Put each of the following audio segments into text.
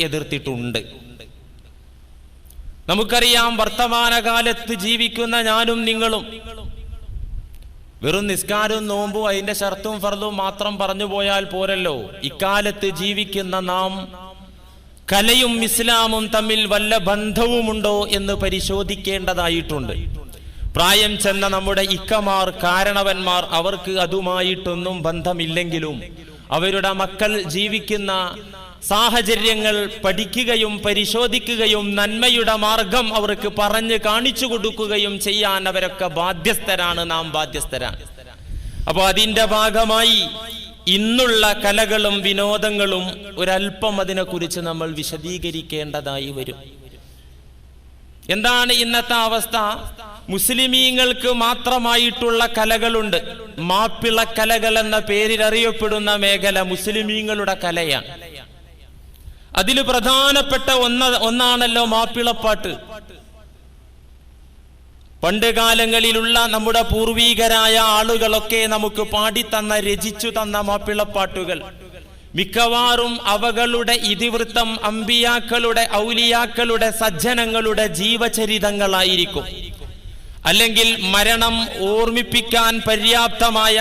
എതിർത്തിട്ടുണ്ട്. നമുക്കറിയാം, വർത്തമാനകാലത്ത് ജീവിക്കുന്ന ഞാനും നിങ്ങളും വെറും നിസ്കാരവും നോമ്പും അതിന്റെ ഷർത്തും ഫർളും മാത്രം പറഞ്ഞു പോയാൽ പോരല്ലോ. ഇക്കാലത്ത് ജീവിക്കുന്ന നാം കലയും ഇസ്ലാമും തമ്മിൽ വല്ല ബന്ധവുമുണ്ടോ എന്ന് പരിശോധിക്കേണ്ടതായിട്ടുണ്ട്. പ്രായം ചെന്ന നമ്മുടെ ഇക്കമാർ, കാരണവന്മാർ, അവർക്ക് അതുമായിട്ടൊന്നും ബന്ധമില്ലെങ്കിലും അവരുടെ മക്കൾ ജീവിക്കുന്ന സാഹചര്യങ്ങൾ പഠിക്കുകയും പരിശോധിക്കുകയും നന്മയുടെ മാർഗം അവർക്ക് പറഞ്ഞ് കാണിച്ചു കൊടുക്കുകയും ചെയ്യാൻ അവരൊക്കെ ബാധ്യസ്ഥരാണ്, നാം ബാധ്യസ്ഥരാണ്. അപ്പോൾ അതിൻ്റെ ഭാഗമായി ഇന്നുള്ള കലകളും വിനോദങ്ങളും ഒരല്പം അതിനെക്കുറിച്ച് നമ്മൾ വിശദീകരിക്കേണ്ടതായി വരും. എന്താണ് ഇന്നത്തെ അവസ്ഥ? മുസ്ലിമീങ്ങൾക്ക് മാത്രമായിട്ടുള്ള കലകളുണ്ട്. മാപ്പിള കലകൾ എന്ന പേരിൽ അറിയപ്പെടുന്ന മേഖല മുസ്ലിമീങ്ങളുടെ കലയാണ്. അതിൽ പ്രധാനപ്പെട്ട ഒന്നാണല്ലോ മാപ്പിളപ്പാട്ട്. പണ്ട് കാലങ്ങളിലുള്ള നമ്മുടെ പൂർവീകരായ ആളുകളൊക്കെ നമുക്ക് പാടിത്തന്ന, രചിച്ചു തന്ന മാപ്പിളപ്പാട്ടുകൾ മിക്കവാറും അവകളുടെ ഇതിവൃത്തം അമ്പിയാക്കളുടെ, ഔലിയാക്കളുടെ, സജ്ജനങ്ങളുടെ ജീവചരിതങ്ങളായിരിക്കും. അല്ലെങ്കിൽ മരണം ഓർമ്മിപ്പിക്കാൻ പര്യാപ്തമായ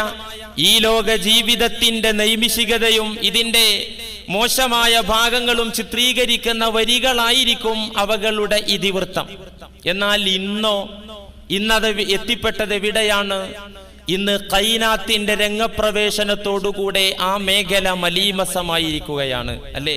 ഈ ലോക ജീവിതത്തിന്റെ നൈമിഷികതയും ഇതിന്റെ മോശമായ ഭാഗങ്ങളും ചിത്രീകരിക്കുന്ന വരികളായിരിക്കും അവകളുടെ ഇതിവൃത്തം. എന്നാൽ ഇന്നത് എത്തിപ്പെട്ടത് എവിടെയാണ്? ഇന്ന് കൈനാത്തിന്റെ രംഗപ്രവേശനത്തോടുകൂടെ ആ മേഖല മലീമസമായിരിക്കുകയാണ്, അല്ലേ?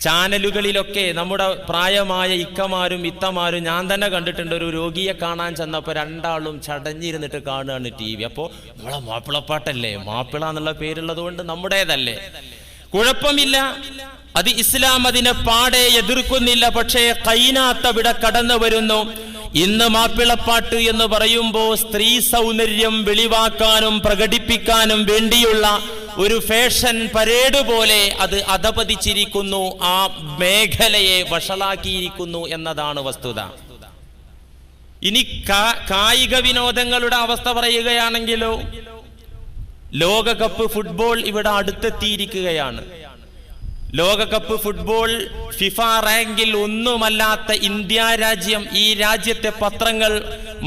ചാനലുകളിലൊക്കെ നമ്മുടെ പ്രായമായ ഇക്കമാരും ഇത്തമാരും, ഞാൻ തന്നെ കണ്ടിട്ടുണ്ട്, ഒരു രോഗിയെ കാണാൻ ചെന്നപ്പോൾ രണ്ടാളും ചടഞ്ഞിരുന്നിട്ട് കാണുകയാണ് TV. അപ്പോൾ നമ്മളെ മാപ്പിളപ്പാട്ടല്ലേ, മാപ്പിള എന്നുള്ള പേരുള്ളത് കൊണ്ട് നമ്മുടേതല്ലേ, കുഴപ്പമില്ല, അത് ഇസ്ലാം അതിനെ പാടെ എതിർക്കുന്നില്ല. പക്ഷേ കൈനാത്ത് ഇവിടെ കടന്നു വരുന്നു. ഇന്ന് മാപ്പിളപ്പാട്ട് എന്ന് പറയുമ്പോൾ സ്ത്രീ സൗന്ദര്യം വെളിവാക്കാനും പ്രകടിപ്പിക്കാനും വേണ്ടിയുള്ള ഒരു ഫാഷൻ പരേഡ് പോലെ അത് അധപതിച്ചിരിക്കുന്നു, ആ മേഖലയെ വഷളാക്കിയിരിക്കുന്നു എന്നതാണ് വസ്തുത. ഇനി കായിക വിനോദങ്ങളുടെ അവസ്ഥ പറയുകയാണെങ്കിലോ, ലോകകപ്പ് ഫുട്ബോൾ ഇവിടെ അടുത്തെത്തിയിരിക്കുകയാണ്. ലോകകപ്പ് ഫുട്ബോൾ ഫിഫ റാങ്കിൽ ഒന്നുമല്ലാത്ത ഇന്ത്യ രാജ്യം, ഈ രാജ്യത്തെ പത്രങ്ങൾ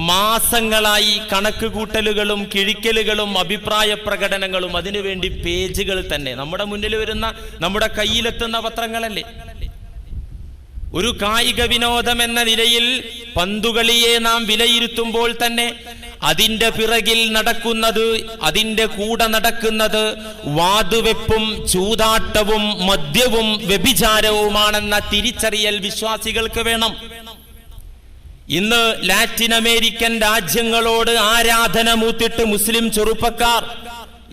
മാസങ്ങളായി കണക്കുകൂട്ടലുകളും കിഴിക്കലുകളും അഭിപ്രായ പ്രകടനങ്ങളും, അതിനുവേണ്ടി പേജുകൾ തന്നെ നമ്മുടെ മുന്നിൽ വരുന്ന, നമ്മുടെ കയ്യിലെത്തുന്ന പത്രങ്ങളല്ലേ. ഒരു കായിക വിനോദം എന്ന നിലയിൽ പന്തുകളിയെ നാം വിലയിരുത്തുമ്പോൾ തന്നെ അതിന്റെ പിറകിൽ നടക്കുന്നത്, അതിന്റെ കൂടെ നടക്കുന്നത് വാതുവെപ്പും ചൂതാട്ടവും മദ്യവും വ്യഭിചാരവുമാണെന്ന തിരിച്ചറിയൽ വിശ്വാസികൾക്ക് വേണം. ഇന്ന് ലാറ്റിൻ അമേരിക്കൻ രാജ്യങ്ങളോട് ആരാധന മൂത്തിട്ട് മുസ്ലിം ചെറുപ്പക്കാർ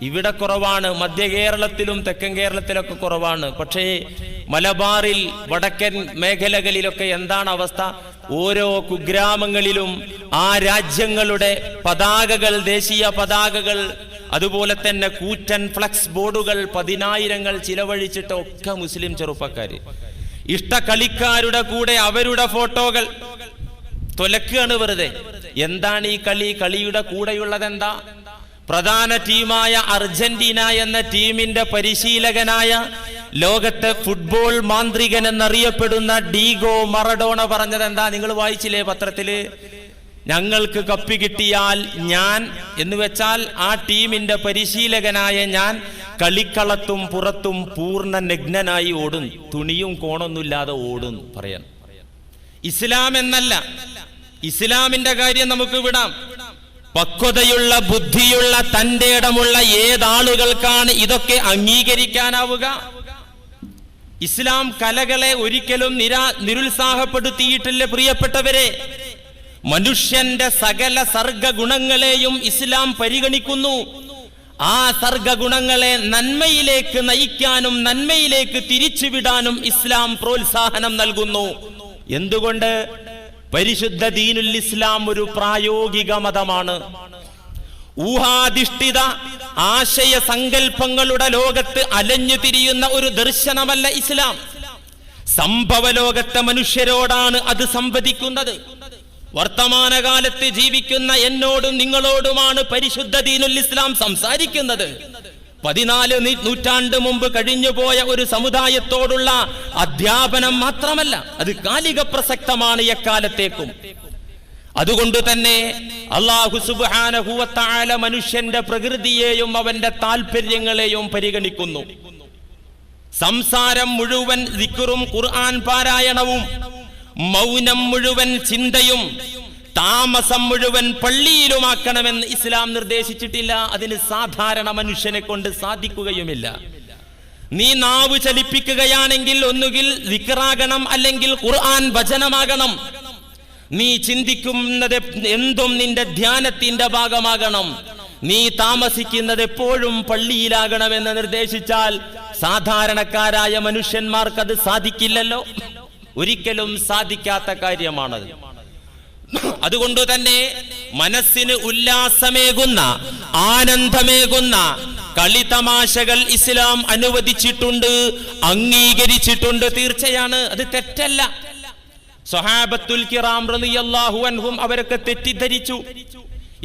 ഇവിടെ കുറവാണ്. മധ്യ കേരളത്തിലും തെക്കൻ കേരളത്തിലൊക്കെ കുറവാണ്. പക്ഷേ മലബാറിൽ, വടക്കൻ മേഖലകളിലൊക്കെ എന്താണ് അവസ്ഥ? ഓരോ കുഗ്രാമങ്ങളിലും ആ രാജ്യങ്ങളുടെ പതാകകൾ, ദേശീയ പതാകകൾ, അതുപോലെ തന്നെ കൂറ്റൻ ഫ്ലക്സ് ബോർഡുകൾ 10,000 ചിലവഴിച്ചിട്ട് ഒക്കെ മുസ്ലിം ചെറുപ്പക്കാര്, ഇഷ്ട കളിക്കാരുടെ കൂടെ അവരുടെ ഫോട്ടോകൾ തൊലക്കുകയാണ് വെറുതെ. എന്താണ് ഈ കളിയുടെ കൂടെയുള്ളത്? എന്താ? പ്രധാന ടീമായ അർജന്റീന എന്ന ടീമിന്റെ പരിശീലകനായ, ലോകത്തെ ഫുട്ബോൾ മാന്ത്രികൻ എന്നറിയപ്പെടുന്ന ഡീഗോ മറഡോണ പറഞ്ഞത് എന്താ? നിങ്ങൾ വായിച്ചില്ലേ പത്രത്തില്? ഞങ്ങൾക്ക് കപ്പ് കിട്ടിയാൽ ഞാൻ, എന്ന് വെച്ചാൽ ആ ടീമിന്റെ പരിശീലകനായ ഞാൻ, കളിക്കളത്തും പുറത്തും പൂർണ്ണ നഗ്നനായി ഓടും, തുണിയും കോണൊന്നുമില്ലാതെ ഓടും പറയാൻ. ഇസ്ലാം എന്നല്ല, ഇസ്ലാമിന്റെ കാര്യം നമുക്ക് വിടാം. പക്വതയുള്ള, ബുദ്ധിയുള്ള, തന്റെ ഇടമുള്ള ഏതാളുകൾക്കാണ് ഇതൊക്കെ അംഗീകരിക്കാനാവുക? ഇസ്ലാം കലകളെ ഒരിക്കലും നിരുത്സാഹപ്പെടുത്തിയിട്ടില്ല പ്രിയപ്പെട്ടവരെ. മനുഷ്യന്റെ സകല സർഗഗുണങ്ങളെയും ഇസ്ലാം പരിഗണിക്കുന്നു. ആ സർഗഗുണങ്ങളെ നന്മയിലേക്ക് നയിക്കാനും നന്മയിലേക്ക് തിരിച്ചുവിടാനും ഇസ്ലാം പ്രോത്സാഹനം നൽകുന്നു. എന്തുകൊണ്ട്? പരിശുദ്ധ ദീനുൽ ഇസ്ലാം ഒരു പ്രായോഗിക മതമാണ്. ഊഹാധിഷ്ഠിത ആശയ സങ്കല്പങ്ങളുടെ ലോകത്ത് അലഞ്ഞു തിരിയുന്ന ഒരു ദർശനമല്ല ഇസ്ലാം. സംഭവ ലോകത്തെ മനുഷ്യരോടാണ് അത് സംവദിക്കുന്നത്. വർത്തമാനകാലത്ത് ജീവിക്കുന്ന എന്നോടും നിങ്ങളോടുമാണ് പരിശുദ്ധ ദീനുൽ ഇസ്ലാം സംസാരിക്കുന്നത്. 14 നൂറ്റാണ്ട് മുമ്പ് കഴിഞ്ഞുപോയ ഒരു സമുദായത്തോടുള്ള അധ്യാപനം മാത്രമല്ല, അത് കാലിക പ്രസക്തമാണ് എക്കാലത്തേക്കും. അതുകൊണ്ട് തന്നെ അല്ലാഹു സുബ്ഹാനഹു വ തആല മനുഷ്യന്റെ പ്രകൃതിയെയും അവന്റെ താല്പര്യങ്ങളെയും പരിഗണിക്കുന്നു. സംസാരം മുഴുവൻ ദിക്റും ഖുർആൻ പാരായണവും, മൗനം മുഴുവൻ ചിന്തയും, താമസം മുഴുവൻ പള്ളിയിലുമാക്കണമെന്ന് ഇസ്ലാം നിർദ്ദേശിച്ചിട്ടില്ല. അതിന് സാധാരണ മനുഷ്യനെ കൊണ്ട് സാധിക്കുകയുമില്ല. നീ നാവ് ചലിപ്പിക്കുകയാണെങ്കിൽ ഒന്നുകിൽ ദിക്റാകണം, അല്ലെങ്കിൽ ഖുർആൻ വചനമാകണം. നീ ചിന്തിക്കുന്നത് എന്തും നിന്റെ ധ്യാനത്തിന്റെ ഭാഗമാകണം. നീ താമസിക്കുന്നത് എപ്പോഴും പള്ളിയിലാകണമെന്ന് നിർദ്ദേശിച്ചാൽ സാധാരണക്കാരായ മനുഷ്യന്മാർക്കത് സാധിക്കില്ലല്ലോ. ഒരിക്കലും സാധിക്കാത്ത കാര്യമാണത്. അതുകൊണ്ട് തന്നെ മനസ്സിന് ഉല്ലാസമേകുന്ന, ആനന്ദമേകുന്ന കളിതമാശകൾ ഇസ്ലാം അനുവദിച്ചിട്ടുണ്ട്, അംഗീകരിച്ചിട്ടുണ്ട്. തീർച്ചയാണ്, അത് തെറ്റല്ല. സ്വഹാബത്തുൽ കിറാം റളിയല്ലാഹു അൻഹും അവരൊക്കെ തെറ്റിദ്ധരിച്ചു.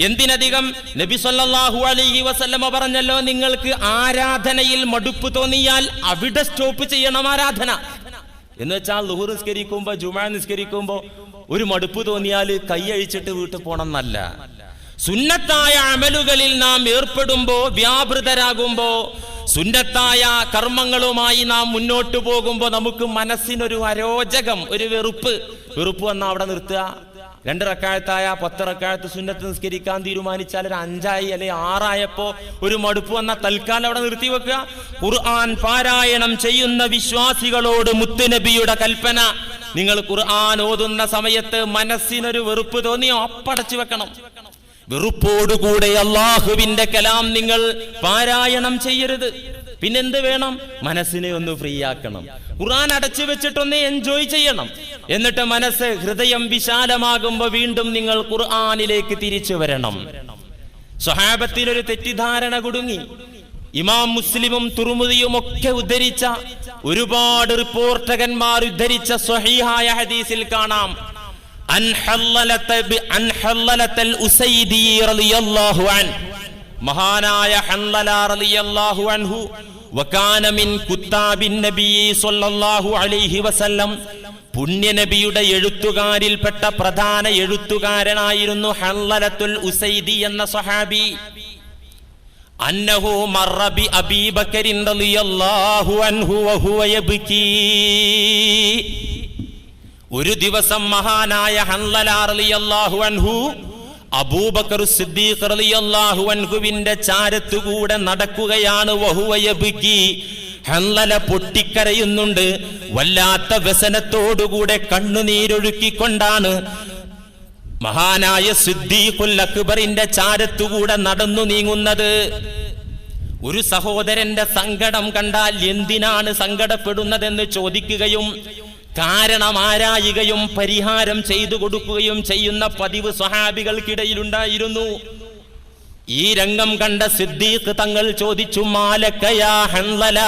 എന്തിനധികം നബി സല്ലല്ലാഹു അലൈഹി വസല്ലമ പറഞ്ഞല്ലോ, നിങ്ങൾക്ക് ആരാധനയിൽ മടുപ്പ് തോന്നിയാൽ അവിടെ സ്റ്റോപ്പ് ചെയ്യണം ആരാധന എന്ന് വെച്ചാൽ ളുഹർ നിസ്കരിക്കുമ്പോ, ജുമുഅ നിസ്കരിക്കുമ്പോ ഒരു മടുപ്പ് തോന്നിയാൽ കൈയഴിച്ചിട്ട് വീട്ടിൽ പോണം എന്നല്ല. സുന്നത്തായ അമലുകളിൽ നാം ഏർപ്പെടുമ്പോ, വ്യാപൃതരാകുമ്പോ, സുന്നത്തായ കർമ്മങ്ങളുമായി നാം മുന്നോട്ട് പോകുമ്പോ നമുക്ക് മനസ്സിനൊരു അരോചകം, ഒരു വെറുപ്പ് വന്നാൽ അവിടെ നിർത്തുക. 2 റക്അത്തായ 10 റക്അത്ത് സുന്നത്ത് നിസ്കരിക്കാൻ തീരുമാനിച്ചാൽ ഒരു 5 ആയി അല്ലെങ്കിൽ 6 ആയപ്പോ ഒരു മടുപ്പ് വന്നാൽ തൽക്കാലം അവിടെ നിർത്തി വെക്കുക. ഖുർആൻ പാരായണം ചെയ്യുന്ന വിശ്വാസികളോട് മുത്തുനബിയുടെ കൽപ്പന, നിങ്ങൾ ഖുർആൻ ഓതുന്ന സമയത്ത് മനസ്സിനൊരു വെറുപ്പ് തോന്നിയോ അപ്പടച്ചു വെക്കണം. വെറുപ്പോടുകൂടെ അള്ളാഹുവിന്റെ കലാം നിങ്ങൾ പാരായണം ചെയ്യരുത്. പിന്നെന്ത് വേണം? മനസ്സിനെ ഒന്ന് ഫ്രീ ആക്കണം. ഖുർആൻ അടച്ചു വെച്ചിട്ടൊന്ന് എൻജോയ് ചെയ്യണം. എന്നിട്ട് മനസ്സ്, ഹൃദയം വിശാലമാകുമ്പോ വീണ്ടും നിങ്ങൾ ഖുർആനിലേക്ക് തിരിച്ചു വരണം. സ്വഹാബത്തിനൊരു തെറ്റിദ്ധാരണ കുടുങ്ങി. ഇമാം മുസ്ലിമും തുർമുദിയും ഒക്കെ ഉദ്ധരിച്ച, ഒരുപാട് റിപ്പോർട്ടകന്മാർ ഉദ്ധരിച്ച സ്വഹീഹായ ഹദീസിൽ കാണാം, മഹാനായ ഹൻലല റളിയല്ലാഹു അൻഹു വകാന മിൻ കുത്താബിൻ നബി സ്വല്ലല്ലാഹു അലൈഹി വസല്ലം, പുണ്യനബിയുടെ എഴുത്തുകാരിൽപ്പെട്ട പ്രധാന എഴുത്തുകാരനായിരുന്നു ഹൻലലത്തുൽ ഉസൈദി എന്ന സ്വഹാബി. അന്നഹു മർറ ബി അബീ ബക്കറിൻ റളിയല്ലാഹു അൻഹു വഹുവ യബ്കി. ഒരു ദിവസം മഹാനായ ഹൻലല റളിയല്ലാഹു അൻഹു അബൂബക്കർ സിദ്ദീഖ് റളിയല്ലാഹു അൻഹുവിന്റെ ചാരത്തുകൂടെ നടക്കുകയാണ്. വഹുവ യബ്കി, ഹൻലല പൊട്ടിക്കരയുന്നുണ്ട്. വല്ലാത്ത വ്യസനത്തോടുകൂടെ കണ്ണുനീരൊഴുക്കിക്കൊണ്ടാണ് മഹാനായ സിദ്ദീഖുൽ അക്ബറിന്റെ ചാരത്തുകൂടെ നടന്നു നീങ്ങുന്നത്. ഒരു സഹോദരന്റെ സങ്കടം കണ്ടാൽ എന്തിനാണ് സങ്കടപ്പെടുന്നതെന്ന് ചോദിക്കുകയും കാരണം ആരായുകയും പരിഹാരം ചെയ്തു കൊടുക്കുകയും ചെയ്യുന്ന പതിവ് സ്വഹാബികൾക്കിടയിലുണ്ടായിരുന്നു. ഈ രംഗം കണ്ട സിദ്ദീഖ് തങ്ങൾ ചോദിച്ചു, മാലക്കയാ ഹൻലല,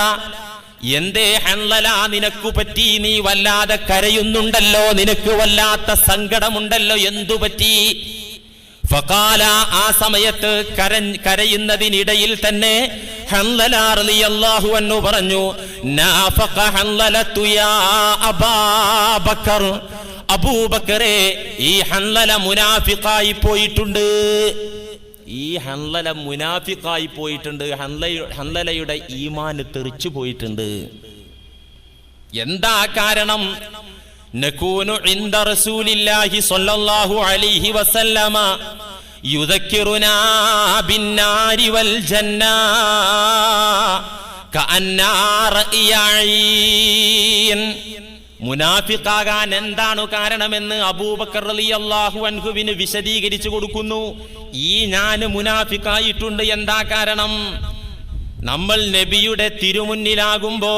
എന്തേ ഹൻലല നിനക്കു പറ്റി? നീ വല്ലാതെ കരയുന്നുണ്ടല്ലോ, നിനക്ക് വല്ലാത്ത സങ്കടമുണ്ടല്ലോ, എന്തു പറ്റി? ഫഖാല, ആ സമയത്ത് കരയുന്നതിനിടയിൽ തന്നെ ഹൻലല റളിയല്ലാഹു അൻഹു പറഞ്ഞു, നാഫഖ ഹൻലലതു യാ അബൂബക്കർ, അബൂബക്കറെ, ഈ ഹൻലല മുനാഫിഖായി പോയിട്ടുണ്ട്. ഈ ഹൻലല മുനാഫിഖായി പോയിട്ടുണ്ട്. ഹൻലലയുടെ ഈമാൻ തെറിച്ചു പോയിട്ടുണ്ട്. എന്താ കാരണം? നകൂനു ഇൻദ റസൂലില്ലാഹി സ്വല്ലല്ലാഹു അലൈഹി വസല്ലമ യുദക്കിറുനാ ബിന്നാരി വൽ ജന്ന കഅന്നാ റഅയീൻ. മുനാഫിഖാകാൻ എന്താണ് കാരണമെന്ന് അബൂബക്കർ റളിയല്ലാഹു അൻഹുവിന് വിശദീകരിച്ചു കൊടുക്കുന്നു. ഞാൻ മുനാഫിഖായിട്ടുണ്ട്, എന്താ കാരണം? നമ്മൾ നബിയുടെ തിരുമുന്നിലാകുമ്പോ,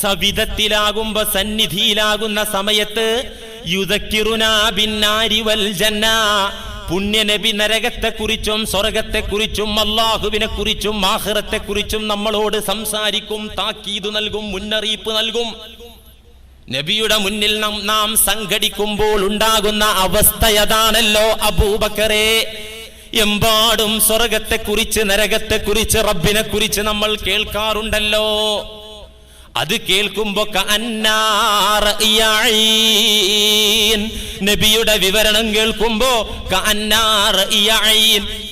സവിധത്തിലാകുമ്പോ, സന്നിധിയിലാകുന്ന സമയത്ത് യുദക്കിറുനാ ബിന്നാരി വൽ ജന്ന, പുണ്യനബി നരകത്തെക്കുറിച്ചും സ്വർഗത്തെക്കുറിച്ചും അല്ലാഹുവിനെ കുറിച്ചും ആഖിറത്തെക്കുറിച്ചും നമ്മളോട് സംസാരിക്കും, താക്കീത് നൽകും, മുന്നറിയിപ്പ് നൽകും. നബിയുടെ മുന്നിൽ നാം സംഘടിക്കുമ്പോൾ ഉണ്ടാകുന്ന അവസ്ഥയതാണല്ലോ അബൂബക്കറെ. എമ്പാടും സ്വർഗത്തെക്കുറിച്ച് നരകത്തെക്കുറിച്ച് റബ്ബിനെക്കുറിച്ച് നമ്മൾ കേൾക്കാറുണ്ടല്ലോ. അത് കേൾക്കുമ്പോ നബിയുടെ വിവരണം കേൾക്കുമ്പോ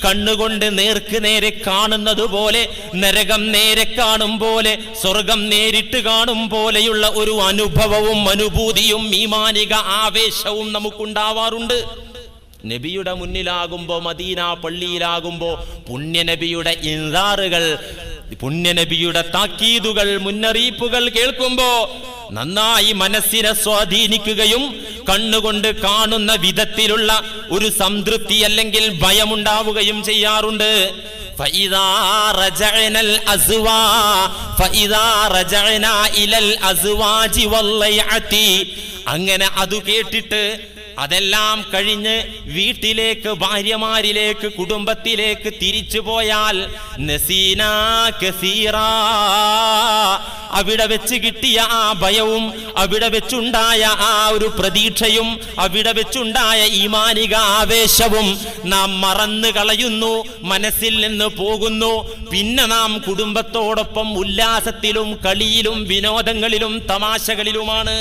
കണ്ണുകൊണ്ട് നേർക്ക് നേരെ കാണുന്നത് പോലെ, നരകം നേരെ കാണും പോലെ, സ്വർഗം നേരിട്ട് കാണും പോലെയുള്ള ഒരു അനുഭവവും അനുഭൂതിയും ഈമാനിക ആവേശവും നമുക്കുണ്ടാവാറുണ്ട്. നബിയുടെ മുന്നിലാകുമ്പോ, മദീന പള്ളിയിലാകുമ്പോ പുണ്യനബിയുടെ ഇൻസാറുകൾ, പുണ്യനബിയുടെ താക്കീതുകൾ, മുന്നറിയിപ്പുകൾ കേൾക്കുമ്പോ നന്നായി മനസ്സിനെ സ്വാധീനിക്കുകയും കണ്ണുകൊണ്ട് കാണുന്ന വിധത്തിലുള്ള ഒരു സംതൃപ്തി അല്ലെങ്കിൽ ഭയമുണ്ടാവുകയും ചെയ്യാറുണ്ട്. അങ്ങനെ അത് കേട്ടിട്ട് അതെല്ലാം കഴിഞ്ഞ് വീട്ടിലേക്ക്, ഭാര്യമാരിലേക്ക്, കുടുംബത്തിലേക്ക് തിരിച്ചു പോയാൽ നസീനാ കസീറാ, അവിടെ വെച്ച് കിട്ടിയ ആ ഭയവും, അവിടെ വെച്ചുണ്ടായ ആ ഒരു പ്രതീക്ഷയും, അവിടെ വെച്ചുണ്ടായ ഈമാനിക ആവേശവും നാം മറന്നു കളയുന്നു, മനസ്സിൽ നിന്ന് പോകുന്നു. പിന്നെ നാം കുടുംബത്തോടൊപ്പം ഉല്ലാസത്തിലും കളിയിലും വിനോദങ്ങളിലും തമാശകളിലുമാണ്.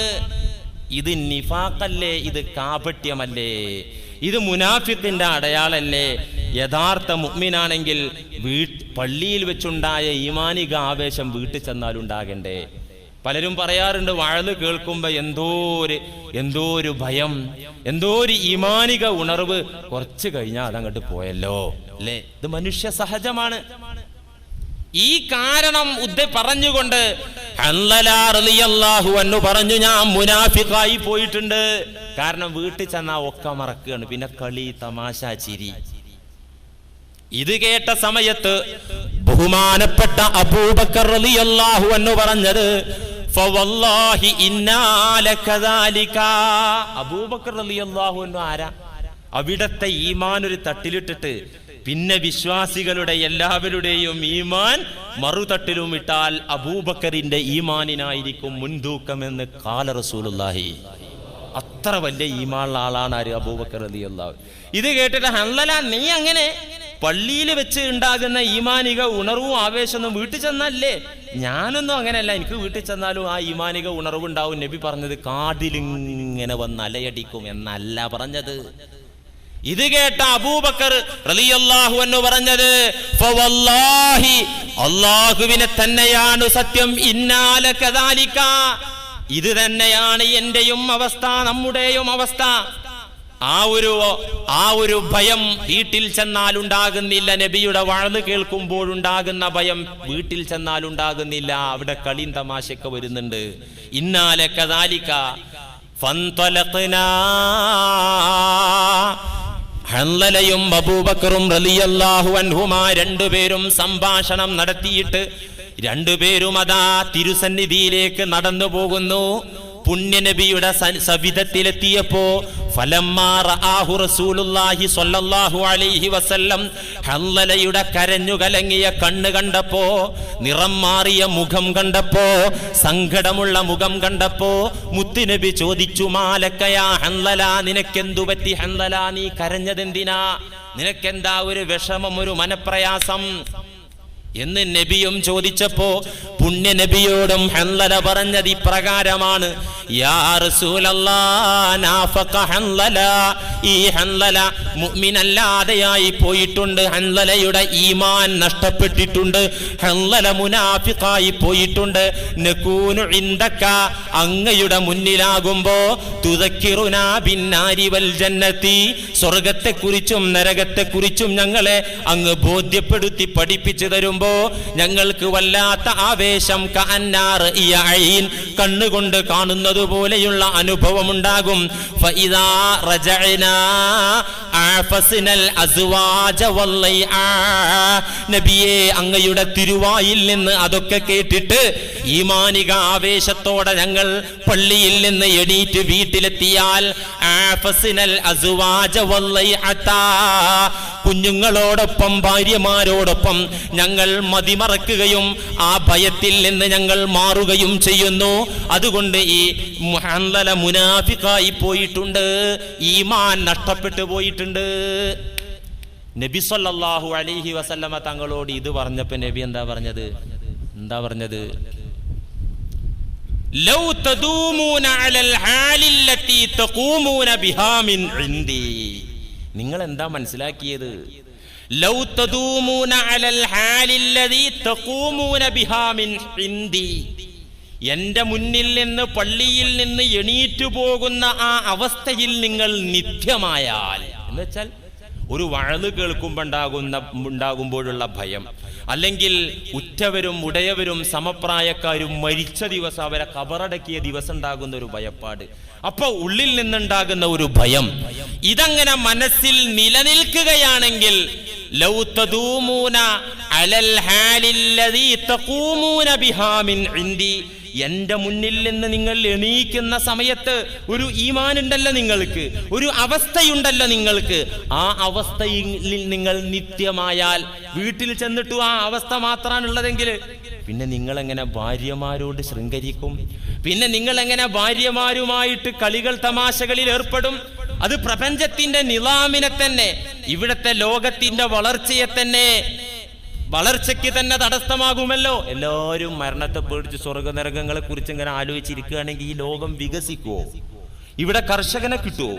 ഇത് നിഫാഖല്ലേ? ഇത് കാപട്യമല്ലേ? ഇത് മുനാഫിഖിന്റെ അടയാളല്ലേ? യഥാർത്ഥ മുഅ്മിനാണെങ്കിൽ പള്ളിയിൽ വെച്ചുണ്ടായ ഈമാനിക ആവേശം വീട്ടിൽ ചെന്നാലുണ്ടാകണ്ടേ? പലരും പറയാറുണ്ട്, വഅദ് കേൾക്കുമ്പോ എന്തോ ഒരു ഭയം, എന്തോ ഒരു ഈമാനിക ഉണർവ്, കുറച്ച് കഴിഞ്ഞാൽ അതങ്ങോട്ട് പോയല്ലോ അല്ലേ? ഇത് മനുഷ്യ സഹജമാണ്. ഈ കാരണം പറഞ്ഞുകൊണ്ട് ഹൻളലാ റളിയല്ലാഹു അൻഹു പറഞ്ഞു, ഞാൻ മുനാഫിഖായി പോയിട്ടുണ്ട്. കാരണം വീട്ടിൽ ചെന്നാ ഒക്കെ മറക്കുകയാണ്, പിന്നെ കളി, തമാശ, ചിരി. ഇത് കേട്ട സമയത്ത് ബഹുമാനപ്പെട്ട അബൂബക്കർ റളിയല്ലാഹു അൻഹു പറഞ്ഞത്, ഫവല്ലാഹി ഇന്നാ ലകദാലിക. അബൂബക്കർ റളിയല്ലാഹു അൻഹു ആരാ? അവിടത്തെ ഈമാൻ ഒരു തട്ടിലിട്ടിട്ട് പിന്നെ വിശ്വാസികളുടെ എല്ലാവരുടെയും ഈമാൻ മറുതട്ടിലും ഇട്ടാൽ അബൂബക്കറിന്റെ ഈമാനിനായിരിക്കും മുൻതൂക്കമെന്ന് ഖാല റസൂലുള്ളാഹി. അത്ര വലിയ ഈമാനുള്ള ആളാണ് ആര്? അബൂബക്കർ റളിയല്ലാഹു. ഇത് കേട്ടിട്ട് ഹൻളല, നീ അങ്ങനെ പള്ളിയിൽ വെച്ച് ഉണ്ടാകുന്ന ഈമാനിക ഉണർവും ആവേശമൊന്നും വീട്ടിൽ ചെന്നല്ലേ? ഞാനൊന്നും അങ്ങനെയല്ല, എനിക്ക് വീട്ടിൽ ചെന്നാലും ആ ഈമാനിക ഉണർവ് ഉണ്ടാവും. നബി പറഞ്ഞത് കാടിലിങ്ങനെ വന്ന് അലയടിക്കും എന്നല്ല പറഞ്ഞത്. ഇത് കേട്ട അബൂബക്കർ റളിയല്ലാഹു അൻഹു പറഞ്ഞത്, ഫവല്ലാഹി, അല്ലാഹുവിനെ തന്നെയാണ് സത്യം, ഇന്നാ ലകദാലിക, ഇത് തന്നെയാണ് എന്റെയും അവസ്ഥ, നമ്മുടെയും അവസ്ഥ. ആ ഒരു ഭയം വീട്ടിൽ ചെന്നാൽ ഉണ്ടാകുന്നില്ല. നബിയുടെ വഅദ് കേൾക്കുമ്പോഴുണ്ടാകുന്ന ഭയം വീട്ടിൽ ചെന്നാൽ ഉണ്ടാകുന്നില്ല. അവിടെ കളിയും തമാശയൊക്കെ വരുന്നുണ്ട്. ഇന്നാ ലകദാലിക ഫന്തലഖനാ. ഹൻളലയും അബൂബക്കറും റളിയല്ലാഹു അൻഹുമാ രണ്ടുപേരും സംഭാഷണം നടത്തിയിട്ട് രണ്ടുപേരും അതാ തിരുസന്നിധിയിലേക്ക് നടന്നു പോകുന്നു. പുണ്യനബിയുടെ സവിധത്തിലെത്തിയപ്പോ ഫലമ്മാ റആഹു റസൂലുള്ളാഹി സ്വല്ലല്ലാഹു അലൈഹി വസല്ലം, ഹൻളലയുടെ കരഞ്ഞു കലങ്ങിയ കണ്ണ് കണ്ടപ്പോ, നിറം മാറിയ മുഖം കണ്ടപ്പോ, സങ്കടമുള്ള മുഖം കണ്ടപ്പോ മുത്തുനബി ചോദിച്ചു, മാലക്കയാ ഹൻളല, നിനക്കെന്തു പറ്റി ഹൻളല? നീ കരഞ്ഞതെന്തിനാ? നിനക്കെന്താ ഒരു വിഷമം, ഒരു മനപ്രയാസം എന്ന് നബിയും ചോദിച്ചപ്പോ പുണ്യ നബിയോടും ഹൻളല പറഞ്ഞത് ഇപ്രകാരമാണ്, യാ റസൂലല്ലാഹ്, നാഫഖ ഹൻളല, ഈ ഹൻളല മുഅ്മിനല്ലാതെയായി പോയിട്ടുണ്ട്. ഹൻളലയുടെ ഈമാൻ നഷ്ടപ്പെട്ടിട്ടുണ്ട്. ഹൻളല മുനാഫിഖായി പോയിട്ടുണ്ട്. നകൂനു ഇൻദക, അങ്ങയുടെ മുന്നിലാകുമ്പോ തുദക്കിറുനാ ബിന്നാരി വൽ ജന്നതി, സ്വർഗ്ഗത്തെക്കുറിച്ചും നരകത്തെക്കുറിച്ചും ഞങ്ങളെ അങ്ങ് ബോധ്യപ്പെടുത്തി പഠിപ്പിച്ചു തരുമ്പോ ഞങ്ങൾക്ക് വല്ലാത്ത ആവേശം, കഅന്നാർ യഈൻ, കണ്ണുകൊണ്ട് കാണുന്നത് പോലെയുള്ള അനുഭവം ഉണ്ടാകും. ഫഇദാ റജഅനാ ആഫസ്നൽ അസ്വാജ വല്ലൈആ, നബിയേ, അങ്ങയുടെ തിരുവായിൽ നിന്ന് അതൊക്കെ കേട്ടിട്ട് ഈമാനിക ആവേശത്തോടെ ഞങ്ങൾ പള്ളിയിൽ നിന്ന് എണീറ്റ് വീട്ടിലെത്തിയാൽ ആഫസ്നൽ അസ്വാജ വല്ലൈഅതാ, കുഞ്ഞുങ്ങളോടൊപ്പം ഭാര്യമാരോടൊപ്പം ഞങ്ങൾ മതിമറക്കുകയും ആ ഭയത്തിൽ നിന്ന് ഞങ്ങൾ മാറുകയും ചെയ്യുന്നു. അതുകൊണ്ട് ഈ ഹൻളല മുനാഫിഖായി പോയിട്ടുണ്ട്, ഈമാൻ നഷ്ടപ്പെട്ടു പോയിട്ടുണ്ട്. നബി സല്ലല്ലാഹു അലൈഹി വസല്ലമ തങ്ങളോട് ഇത് പറഞ്ഞപ്പോൾ നബി എന്താ പറഞ്ഞത്? ലൗ തദൂമൂന അലൽ ഹാലില്ലതി തഖൂമൂന ബിഹാ മിൻ ഇൻദി. നിങ്ങൾ എന്താ മനസ്സിലാക്കിയത്? ലൗ തദൂമൂന അലൽ ഹാലില്ലതി തഖൂമൂന ബിഹാ മിൻ ഇൻദി. എന്റെ മുന്നിൽ നിന്ന്, പള്ളിയിൽ നിന്ന് എണീറ്റു പോകുന്ന ആ അവസ്ഥയിൽ നിങ്ങൾ നിത്യമായാൽ, എന്ന് വെച്ചാൽ ഒരു വഅദ് ഉണ്ടാകുമ്പോഴുള്ള ഭയം, അല്ലെങ്കിൽ ഉറ്റവരും ഉടയവരും സമപ്രായക്കാരും മരിച്ച ദിവസം, അവരെ ഖബറടക്കിയ ദിവസം ഉണ്ടാകുന്ന ഒരു ഭയപ്പാട്, അപ്പൊ ഉള്ളിൽ നിന്നുണ്ടാകുന്ന ഒരു ഭയം, ഇതങ്ങനെ മനസ്സിൽ നിലനിൽക്കുകയാണെങ്കിൽ ലൗ തദൂമൂന അലൽ ഹാലില്ലദീ തഖൂമൂന ബിഹാ മിൻ ഇൻദി, എന്റെ മുന്നിൽ നിന്ന് നിങ്ങൾ എണീക്കുന്ന സമയത്ത് ഒരു ഈമാൻ ഉണ്ടല്ലോ നിങ്ങൾക്ക്, ഒരു അവസ്ഥയുണ്ടല്ലോ നിങ്ങൾക്ക്. ആ അവസ്ഥയിൽ നിങ്ങൾ നിത്യമായാൽ, വീട്ടിൽ ചെന്നിട്ടും ആ അവസ്ഥ മാത്രമാണുള്ളതെങ്കിൽ പിന്നെ നിങ്ങൾ എങ്ങനെ ഭാര്യമാരോട് ശൃംഗരിക്കും? പിന്നെ നിങ്ങൾ എങ്ങനെ ഭാര്യമാരുമായിട്ട് കളികൾ തമാശകളിൽ ഏർപ്പെടും? അത് പ്രപഞ്ചത്തിന്റെ നിലാമിനെ തന്നെ, ഇവിടത്തെ ലോകത്തിന്റെ വളർച്ചയ്ക്ക് തന്നെ തടസ്സമാകുമല്ലോ. എല്ലാവരും മരണത്തെ പേടിച്ച് സ്വർഗനരകങ്ങളെ കുറിച്ച് ഇങ്ങനെ ആലോചിച്ചിരിക്കുകയാണെങ്കിൽ ഈ ലോകം വികസിക്കുവോ? ഇവിടെ കർഷകനെ കിട്ടുവോ?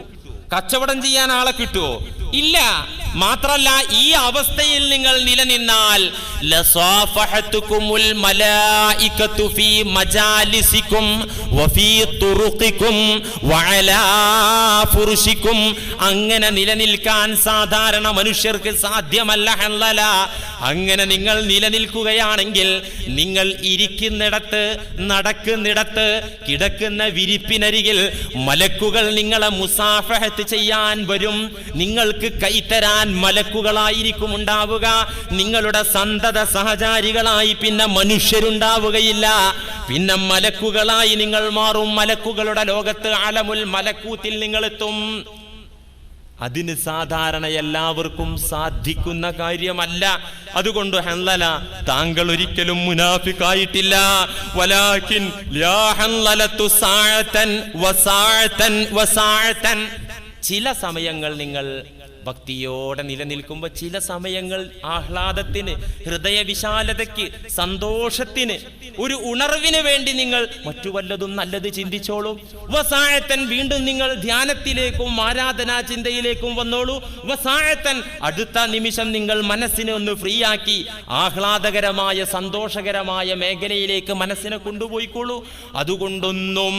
കച്ചവടം ചെയ്യാൻ ആളെ കിട്ടുവോ? ഇല്ല. മാത്രല്ല, ഈ അവസ്ഥയിൽ നിങ്ങൾ നിലനിന്നാൽ ലസാഫഹതുകുമുൽ മലായികതു ഫീ മജാലിസികും വഫീ തുറുഖികും വഅലാ ഫുർശികും. അങ്ങനെ നിലനിൽക്കാൻ സാധാരണ മനുഷ്യർക്ക് സാധ്യമല്ല ഹൻലല. അങ്ങനെ നിങ്ങൾ നിലനിൽക്കുകയാണെങ്കിൽ നിങ്ങൾ ഇരിക്കുന്നിടത്ത്, നടക്കുന്നിടത്ത്, കിടക്കുന്ന വിരിപ്പിനരികിൽ മലക്കുകൾ നിങ്ങളെ മുസാഫഹത്ത് ചെയ്യാൻ വരും. നിങ്ങൾക്ക് കൈത്തരാൻ മലക്കുകളായിരിക്കും ഉണ്ടാവുക. നിങ്ങളുടെ സന്തത സഹചാരികളായി പിന്നെ മനുഷ്യരുണ്ടാവുകയില്ല, പിന്നെ മലക്കുകളായി നിങ്ങൾ മാറും. മലക്കുകളുടെ ലോകത്ത് അലമുൽ മലക്കൂത്തിൽ നിങ്ങൾ എത്തും. അതിന് സാധാരണ എല്ലാവർക്കും സാധിക്കുന്ന കാര്യമല്ല. അതുകൊണ്ട് ഹൻലല, താങ്കൾ ഒരിക്കലും മുനാഫിക്കായിട്ടില്ല. വലാകിൻ ലാ ഹൻലലതു സാഅതൻ വസാഅതൻ. ചില സമയങ്ങൾ നിങ്ങൾ ഭക്തിയോടെ നിലനിൽക്കുമ്പോൾ, ചില സമയങ്ങൾ ആഹ്ലാദത്തിന്, ഹൃദയവിശാലതയ്ക്ക്, സന്തോഷത്തിന്, ഒരു ഉണർവിന് വേണ്ടി നിങ്ങൾ മറ്റു വല്ലതും നല്ലത് ചിന്തിച്ചോളൂ. വസായത്തൻ, വീണ്ടും നിങ്ങൾ ധ്യാനത്തിലേക്കും ആരാധനാ ചിന്തയിലേക്കും വന്നോളൂ. വസായത്തൻ, അടുത്ത നിമിഷം നിങ്ങൾ മനസ്സിനെ ഒന്ന് ഫ്രീ ആക്കി ആഹ്ലാദകരമായ സന്തോഷകരമായ മേഖലയിലേക്ക് മനസ്സിനെ കൊണ്ടുപോയിക്കോളൂ. അതുകൊണ്ടൊന്നും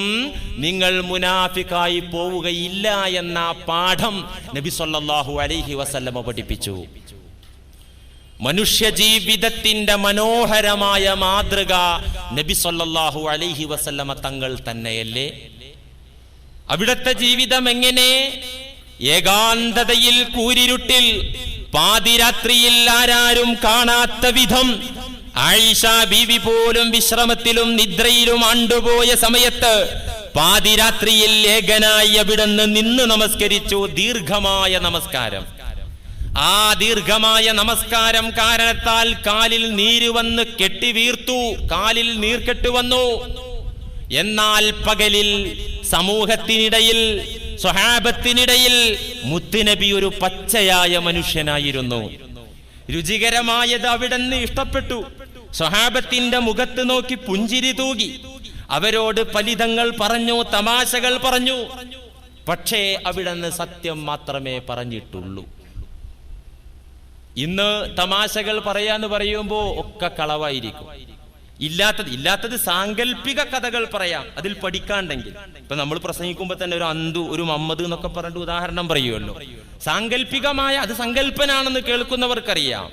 നിങ്ങൾ മുനാഫിക്കായി പോവുകയില്ല എന്ന പാഠം നബി സല്ലല്ലാഹു അലൈഹി വസല്ലമ പഠിപ്പിച്ചു. മനുഷ്യ ജീവിതത്തിന്റെ മനോഹരമായ മാതൃക നബി സല്ലല്ലാഹു അലൈഹി വസല്ലമ തങ്ങൾ തന്നെയല്ലേ? അവിടുത്തെ ജീവിതം എങ്ങനെ? ഏകാന്തതയിൽ, കൂരിരുട്ടിൽ, പാതിരാത്രിയിൽ ആരാരും കാണാത്ത വിധം ആയിഷ ബീവി പോലും വിശ്രമത്തിലും നിദ്രയിലും ആണ്ടുപോയ സമയത്ത് പാതിരാത്രിയിൽ ഏകനായി അവിടുന്ന് നിന്ന് നമസ്കരിച്ചു. ദീർഘമായ നമസ്കാരം. ആ ദീർഘമായ നമസ്കാരം കാരണത്താൽ കാലിൽ നീര് വന്ന് കെട്ടിവീർത്തു, കാലിൽ നീർക്കെട്ട് വന്നു. എന്നാൽ പകലിൽ സമൂഹത്തിനിടയിൽ, സ്വഹാബത്തിനിടയിൽ മുത്തുനബി ഒരു പച്ചയായ മനുഷ്യനായിരുന്നു. രുചികരമായത് അവിടുന്ന് ഇഷ്ടപ്പെട്ടു. സ്വഹാബത്തിന്റെ മുഖത്ത് നോക്കി പുഞ്ചിരി തൂകി, അവരോട് ഫലിതങ്ങൾ പറഞ്ഞു, തമാശകൾ പറഞ്ഞു. പക്ഷേ അവിടുന്ന് സത്യം മാത്രമേ പറഞ്ഞിട്ടുള്ളൂ. ഇന്ന് തമാശകൾ പറയാന്ന് പറയുമ്പോൾ ഒക്കെ കളവായിരിക്കും. ഇല്ലാത്തത് സാങ്കല്പിക കഥകൾ പറയാം, അതിൽ പഠിക്കാണ്ടെങ്കിൽ. ഇപ്പൊ നമ്മൾ പ്രസംഗിക്കുമ്പോ തന്നെ ഒരു അന്തു, ഒരു മമ്മദ് എന്നൊക്കെ പറഞ്ഞിട്ട് ഉദാഹരണം പറയുമല്ലോ. സാങ്കല്പികമായ, അത് സങ്കല്പനാണെന്ന് കേൾക്കുന്നവർക്കറിയാം.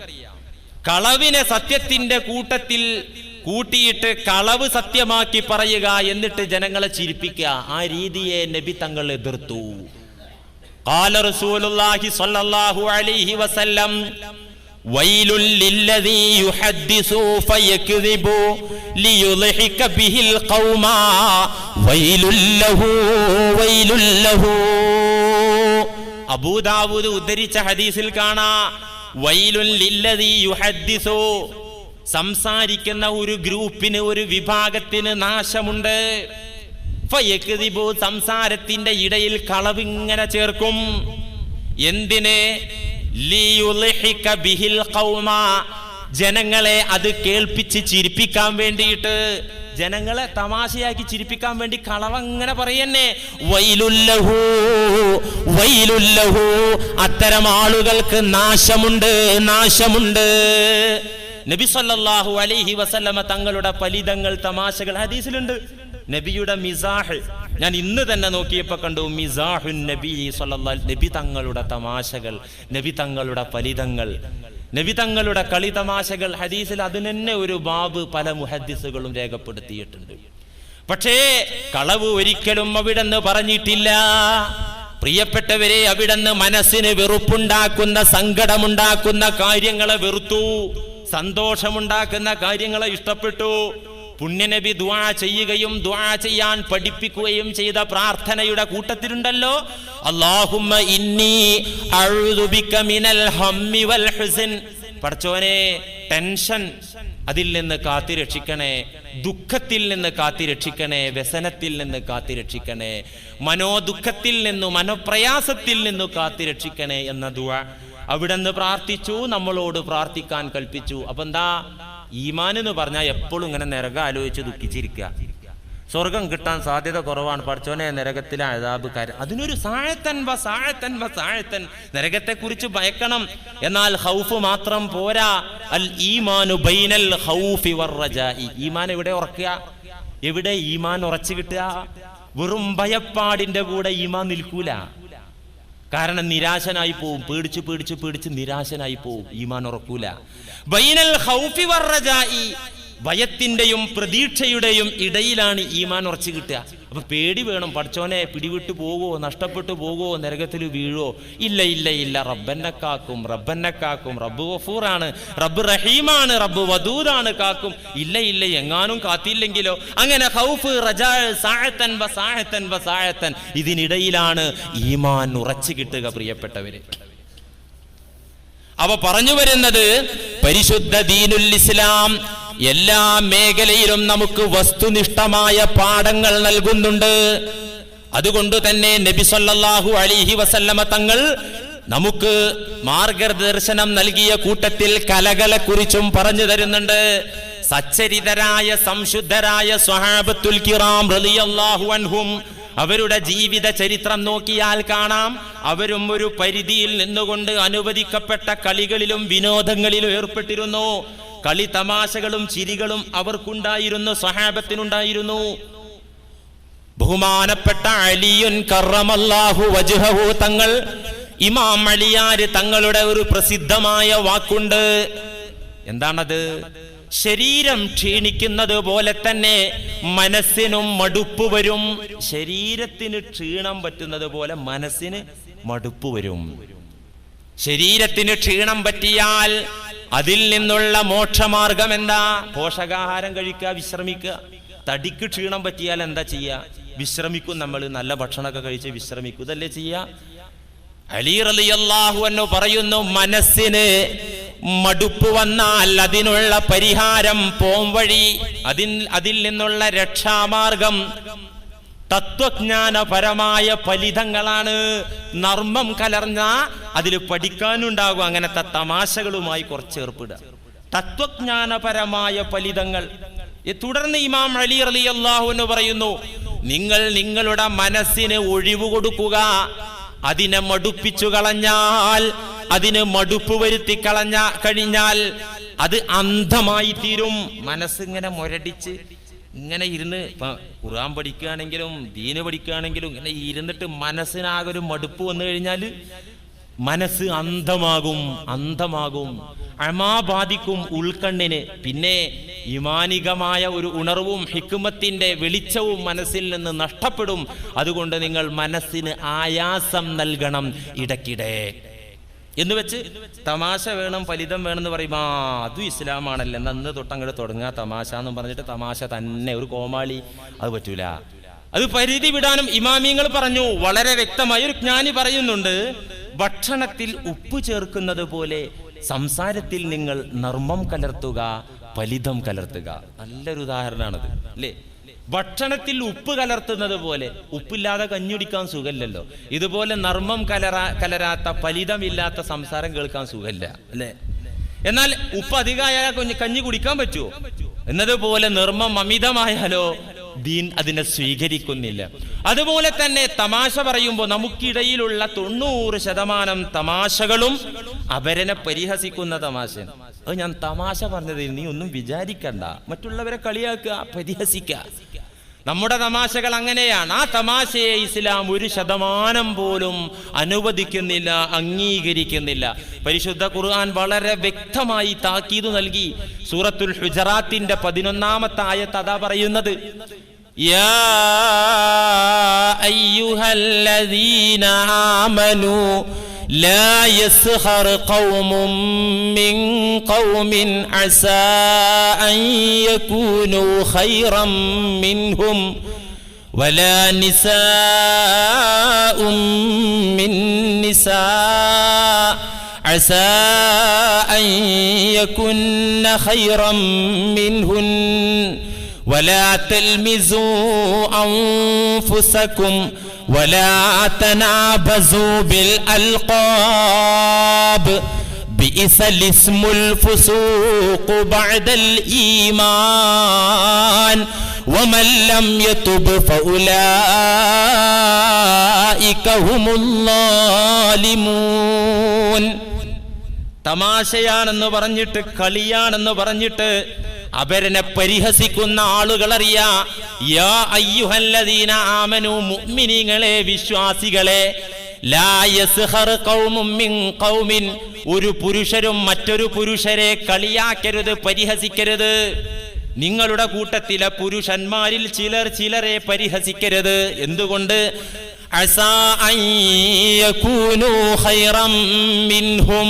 കളവിനെ സത്യത്തിന്റെ കൂട്ടത്തിൽ കൂട്ടിയിട്ട് കളവ് സത്യമാക്കി പറയുക, എന്നിട്ട് ജനങ്ങളെ ചിരിപ്പിക്കുക, ആ രീതിയെ നബി തങ്ങൾ എതിർത്തു. ഖാല റസൂലുള്ളാഹി സ്വല്ലല്ലാഹു അലൈഹി വസല്ലം വൈലുൽ ലില്ലദീ യുഹദ്ദിസു ഫയക്ദിബു ലിയുദ്ഹിക ബിഹിൽ ഖൗമ വൈലുൽ ലഹു. അബൂ ദാവൂദ് ഉദ്ധരിച്ച ഹദീസിൽ കാണാം, വൈലുൽ ലില്ലദീ യുഹദ്ദിസു, സംസാരിക്കുന്ന ഒരു ഗ്രൂപ്പിന്, ഒരു വിഭാഗത്തിന് നാശമുണ്ട്. ഫയക്ദിബു, സംസാരത്തിന്റെ ഇടയിൽ കളവിങ്ങനെ ചേർക്കും. എന്തിനെ? ലിയുളിഹിക ബിഹിൽ ഖൗമ, ജനങ്ങളെ അത് കേൾപ്പിച്ച് ചിരിപ്പിക്കാൻ വേണ്ടിയിട്ട്, ജനങ്ങളെ തമാശയാക്കി ചിരിപ്പിക്കാൻ വേണ്ടി കളവങ്ങനെ പറയന്നെ. വൈലുല്ലഹു വൈലുല്ലഹു, അത്തരം ആളുകൾക്ക് നാശമുണ്ട്, നാശമുണ്ട്. നബി സല്ലല്ലാഹു അലൈഹി വസല്ലമ തങ്ങളുടെ ഫലിതങ്ങൾ, തമാശകൾ ഹദീസിലുണ്ട്. നബിയുടെ മിസാഹ് ഞാൻ ഇന്ന് തന്നെ നോക്കിയപ്പോൾ കണ്ടു. മിസാഹുൻ നബി സല്ലല്ലാഹു, നബി തങ്ങളുടെ തമാശകൾ, നബി തങ്ങളുടെ ഫലിതങ്ങൾ, നബി തങ്ങളുടെ കളി തമാശകൾ ഹദീസിൽ അതിന് തന്നെ ഒരു ബാബ് പല മുഹദ്ദിസുകളും രേഖപ്പെടുത്തിയിട്ടുണ്ട്. പക്ഷേ കളവ് ഒരിക്കലും അവിടെന്ന് പറഞ്ഞിട്ടില്ല. പ്രിയപ്പെട്ടവരെ, അവിടെന്ന് മനസ്സിന് വെറുപ്പുണ്ടാക്കുന്ന, സങ്കടമുണ്ടാക്കുന്ന കാര്യങ്ങളെ വെറുത്തു, സന്തോഷമുണ്ടാക്കുന്ന കാര്യങ്ങളെ ഇഷ്ടപ്പെട്ടു. പുണ്യനബി ദുആ ചെയ്യുകയും ദുആ ചെയ്യാൻ പഠിപ്പിക്കുകയും ചെയ്ത പ്രാർത്ഥനയുടെ കൂട്ടത്തിലുണ്ടല്ലോ, അല്ലാഹുമ്മ ഇന്നി അഊദു ബിക മിനൽ ഹമ്മി വൽ ഹുസ്ൻ, പടച്ചോനെ ടെൻഷൻ അതിൽ നിന്ന് കാത്തിരക്ഷിക്കണേ, ദുഃഖത്തിൽ നിന്ന് കാത്തിരക്ഷിക്കണേ, വ്യസനത്തിൽ നിന്ന് കാത്തിരക്ഷിക്കണേ, മനോദുഃഖത്തിൽ നിന്നു മനോപ്രയാസത്തിൽ നിന്നു കാത്തിരക്ഷിക്കണേ എന്ന ദുആ അവിടെന്ന് പ്രാർത്ഥിച്ചു, നമ്മളോട് പ്രാർത്ഥിക്കാൻ കൽപ്പിച്ചു. അപ്പൊ എന്താ ഈമാൻ എന്ന് പറഞ്ഞാൽ എപ്പോഴും ഇങ്ങനെ നരകം ആലോചിച്ച് ദുഃഖിച്ചിരിക്കുക. സ്വർഗം കിട്ടാൻ സാധ്യത കുറവാണ്, പടച്ചോനെ നരകത്തിലെ അദാബ് അതിനൊരു സാഴത്തൻ നരകത്തെ കുറിച്ച് ഭയക്കണം. എന്നാൽ ഖൗഫ് മാത്രം പോരാ. അൽ ഈമാനു ബൈനൽ ഖൗഫി വർ-റജാഇ, ഈമാൻ എവിടെ ഉറക്കുക, എവിടെ ഈമാൻ ഉറച്ചു കിട്ടുക? വെറും ഭയപ്പാടിന്റെ കൂടെ ഈമാൻ നിൽക്കൂല. കാരണം നിരാശനായി പോവും, പേടിച്ച് പേടിച്ച് പേടിച്ച് നിരാശനായി പോവും, ഈമാൻ ഉറക്കൂല. ബൈനൽ ഖൗഫി വർ-റജാഇ, ഭയത്തിന്റെയും പ്രതീക്ഷയുടെയും ഇടയിലാണ് ഈമാൻ ഉറച്ചു കിട്ടുക. അപ്പൊ പേടി വേണം, പടച്ചോനെ പിടിവിട്ടു പോകുവോ, നഷ്ടപ്പെട്ടു പോകുവോ, നരകത്തിൽ വീഴുവോ? ഇല്ല ഇല്ല ഇല്ല, റബ്ബന്നെ കാക്കും, റബ്ബന്നെ കാക്കും. റബ്ബ് ഗഫൂറാണ്, റബ്ബ് റഹീമാണ്, റബ്ബ് വദൂദാണ്, കാക്കും. ഇല്ല ഇല്ല, എങ്ങാനും കാത്തില്ലെങ്കിലോ? അങ്ങനെ ഖൗഫ്, റജാ, സാഅത്തൻ വ സാഅത്തൻ വ സാഅത്തൻ, ഇതിനിടയിലാണ് ഈമാൻ ഉറച്ചു കിട്ടുക. പ്രിയപ്പെട്ടവരെ, അവ പറഞ്ഞു വരുന്നത് പരിശുദ്ധ ദീനുൽ ഇസ്ലാം എല്ലാ മേഖലയിലും നമുക്ക് വസ്തുനിഷ്ഠമായ പാഠങ്ങൾ നൽകുന്നുണ്ട്. അതുകൊണ്ട് തന്നെ നബി സല്ലല്ലാഹു അലൈഹി വസല്ലമ തങ്ങൾ നമുക്ക് മാർഗദർശനം നൽകിയ കൂട്ടത്തിൽ കലകളെ കുറിച്ചും പറഞ്ഞു തരുന്നുണ്ട്. സച്ചരിതരായ സംശുദ്ധരായ സ്വഹാബത്തുൽ കിറാം റളിയല്ലാഹു അൻഹും, അവരുടെ ജീവിത ചരിത്രം നോക്കിയാൽ കാണാം, അവരും ഒരു പരിധിയിൽ നിന്നുകൊണ്ട് അനുവദിക്കപ്പെട്ട കളികളിലും വിനോദങ്ങളിലും ഏർപ്പെട്ടിരുന്നു. കളി തമാശകളും ചിരികളും അവർക്കുണ്ടായിരുന്നു, സ്വഹാബത്തിനുണ്ടായിരുന്നു. ബഹുമാനപ്പെട്ട അലിയുൻ കറമല്ലാഹു വജ്ഹഹു തങ്ങൾ, ഇമാം അലിയാര് തങ്ങളുടെ ഒരു പ്രസിദ്ധമായ വാക്കുണ്ട്. എന്താണത്? ശരീരം ക്ഷീണിക്കുന്നത് പോലെ തന്നെ മനസ്സിനും മടുപ്പ് വരും. ശരീരത്തിന് ക്ഷീണം പറ്റുന്നത് പോലെ മനസ്സിന് മടുപ്പ് വരും. ശരീരത്തിന് ക്ഷീണം പറ്റിയാൽ അതിൽ നിന്നുള്ള മോക്ഷമാർഗം എന്താ? പോഷകാഹാരം കഴിക്കുക, വിശ്രമിക്കുക. തടിക്ക് ക്ഷീണം പറ്റിയാൽ എന്താ ചെയ്യുക? വിശ്രമിക്കും. നമ്മൾ നല്ല ഭക്ഷണമൊക്കെ കഴിച്ച് വിശ്രമിക്കും, ഇതല്ലേ ചെയ്യുക? അലി റളിയല്ലാഹു അൻഹു പറയുന്നു, മനസ്സിന് മടുപ്പ് വന്നാൽ അതിനുള്ള പരിഹാരം, പോംവഴി, അതിൽ നിന്നുള്ള രക്ഷാമാർഗം തത്വജ്ഞാനപരമായ ഫലിതങ്ങളാണ്. നർമ്മം കലർന്ന അതിൽ പഠിക്കാനുണ്ടാകും. അങ്ങനത്തെ തമാശകളുമായി കുറച്ച് ഏർപ്പെടുക, തത്വജ്ഞാനപരമായ ഫലിതങ്ങൾ. തുടർന്ന് ഇമാം അലി റളിയല്ലാഹു അൻഹു പറയുന്നു, നിങ്ങൾ നിങ്ങളുടെ മനസ്സിന് ഒഴിവ് കൊടുക്കുക. അതിനെ മടുപ്പിച്ചു കളഞ്ഞാൽ, അതിന് മടുപ്പ് വരുത്തി കഴിഞ്ഞാൽ അത് അന്ധമായി തീരും. മനസ്സിങ്ങനെ മുരടിച്ച് ഇങ്ങനെ ഇരുന്ന്, ഇപ്പൊ ഖുർആൻ പഠിക്കുകയാണെങ്കിലും ദീന് പഠിക്കുകയാണെങ്കിലും ഇങ്ങനെ ഇരുന്നിട്ട് മനസ്സിനാകെ ഒരു മടുപ്പ് വന്നു കഴിഞ്ഞാൽ മനസ്സ് അന്ധമാകും, അമാ ബാധിക്കും ഉൾക്കണ്ണിന്. പിന്നെ ഈമാനികമായ ഒരു ഉണർവും ഹിക്മത്തിന്റെ വെളിച്ചവും മനസ്സിൽ നിന്ന് നഷ്ടപ്പെടും. അതുകൊണ്ട് നിങ്ങൾ മനസ്സിന് ആയാസം നൽകണം ഇടയ്ക്കിടെ. എന്ന് വെച്ച് തമാശ വേണം, ഫലിതം വേണമെന്ന് പറയുമ്പോ അതും ഇസ്ലാമാണല്ലോ, അന്ന് തൊട്ടങ്ങോട്ട് തുടങ്ങുക തമാശ എന്നും പറഞ്ഞിട്ട് തമാശ തന്നെ ഒരു കോമാളി, അത് പറ്റൂല. അത് പരിധി വിടാനും ഇമാമിയങ്ങൾ പറഞ്ഞു. വളരെ വ്യക്തമായി ഒരു ജ്ഞാനി പറയുന്നുണ്ട്, ഭക്ഷണത്തിൽ ഉപ്പ് ചേർക്കുന്നത് പോലെ സംസാരത്തിൽ നിങ്ങൾ നർമ്മം കലർത്തുക, ഫലിതം കലർത്തുക. നല്ലൊരു ഉദാഹരണമാണത്, അല്ലേ? ഭക്ഷണത്തിൽ ഉപ്പ് കലർത്തുന്നത് പോലെ. ഉപ്പില്ലാതെ കഞ്ഞുടിക്കാൻ സുഖമില്ലല്ലോ. ഇതുപോലെ നർമ്മം കലരാത്ത ഫലിതമില്ലാത്ത സംസാരം കേൾക്കാൻ സുഖമില്ല അല്ലേ? എന്നാൽ ഉപ്പ് അധികമായാൽ കഞ്ഞി കുടിക്കാൻ പറ്റുമോ? എന്നതുപോലെ നിർമ്മം അമിതമായാലോ ദീൻ അതിനെ സ്വീകരിക്കുന്നില്ല. അതുപോലെ തന്നെ തമാശ പറയുമ്പോൾ നമുക്കിടയിലുള്ള 90% തമാശകളും അവരനെ പരിഹസിക്കുന്ന തമാശ. അത് ഞാൻ തമാശ പറഞ്ഞത്, നീ ഒന്നും വിചാരിക്കണ്ട, മറ്റുള്ളവരെ കളിയാക്കുക, പരിഹസിക്കുക. നമ്മുടെ തമാശകൾ അങ്ങനെയാണ്. ആ തമാശയെ ഇസ്ലാം 1% പോലും അനുവദിക്കുന്നില്ല, അംഗീകരിക്കുന്നില്ല. പരിശുദ്ധ ഖുർആൻ വളരെ വ്യക്തമായി താക്കീത് നൽകി. സൂറത്തുൽ ഹുജറാത്തിന്റെ 11-ാമത്തെ ആയത്ത് അതാ പറയുന്നത്, യാ അയ്യുഹല്ലദീന ആമനൂ ലാ യസ്ഖർ ഖൗമും മിൻ ഖൗമിൻ അസാ അൻ യകൂനൂ ഖൈറൻ മിൻഹും വലാ നിസാഉം മിൻ നിസാ അസാ അൻ യകുന്ന ഖൈറൻ മിൻഹുൻ ولا تلمزوا أنفسكم ولا تنابزوا بالألقاب بئس الاسم الفسوق بعد الإيمان ومن لم يتب فأولئك هم الظالمون. തമാശയാണെന്ന് പറഞ്ഞിട്ട്, കളിയാണെന്ന് പറഞ്ഞിട്ട് അവരനെ പരിഹസിക്കുന്ന ആളുകളറിയാ. യാ അയ്യുഹല്ലദീന ആമനു, മുഅ്മിനീങ്ങളെ, വിശ്വാസികളെ, ലാ യസ്ഖർ ഖൗമും മിൻ ഖൗമിൻ, ഒരു പുരുഷരും മറ്റൊരു പുരുഷരെ കളിയാക്കരുത്, പരിഹസിക്കരുത്. നിങ്ങളുടെ കൂട്ടത്തിലെ പുരുഷന്മാരിൽ ചിലരെ പരിഹസിക്കരുത്. എന്തുകൊണ്ട്? അസാ അൻ യകൂനൂ ഖൈറൻ മിൻഹും,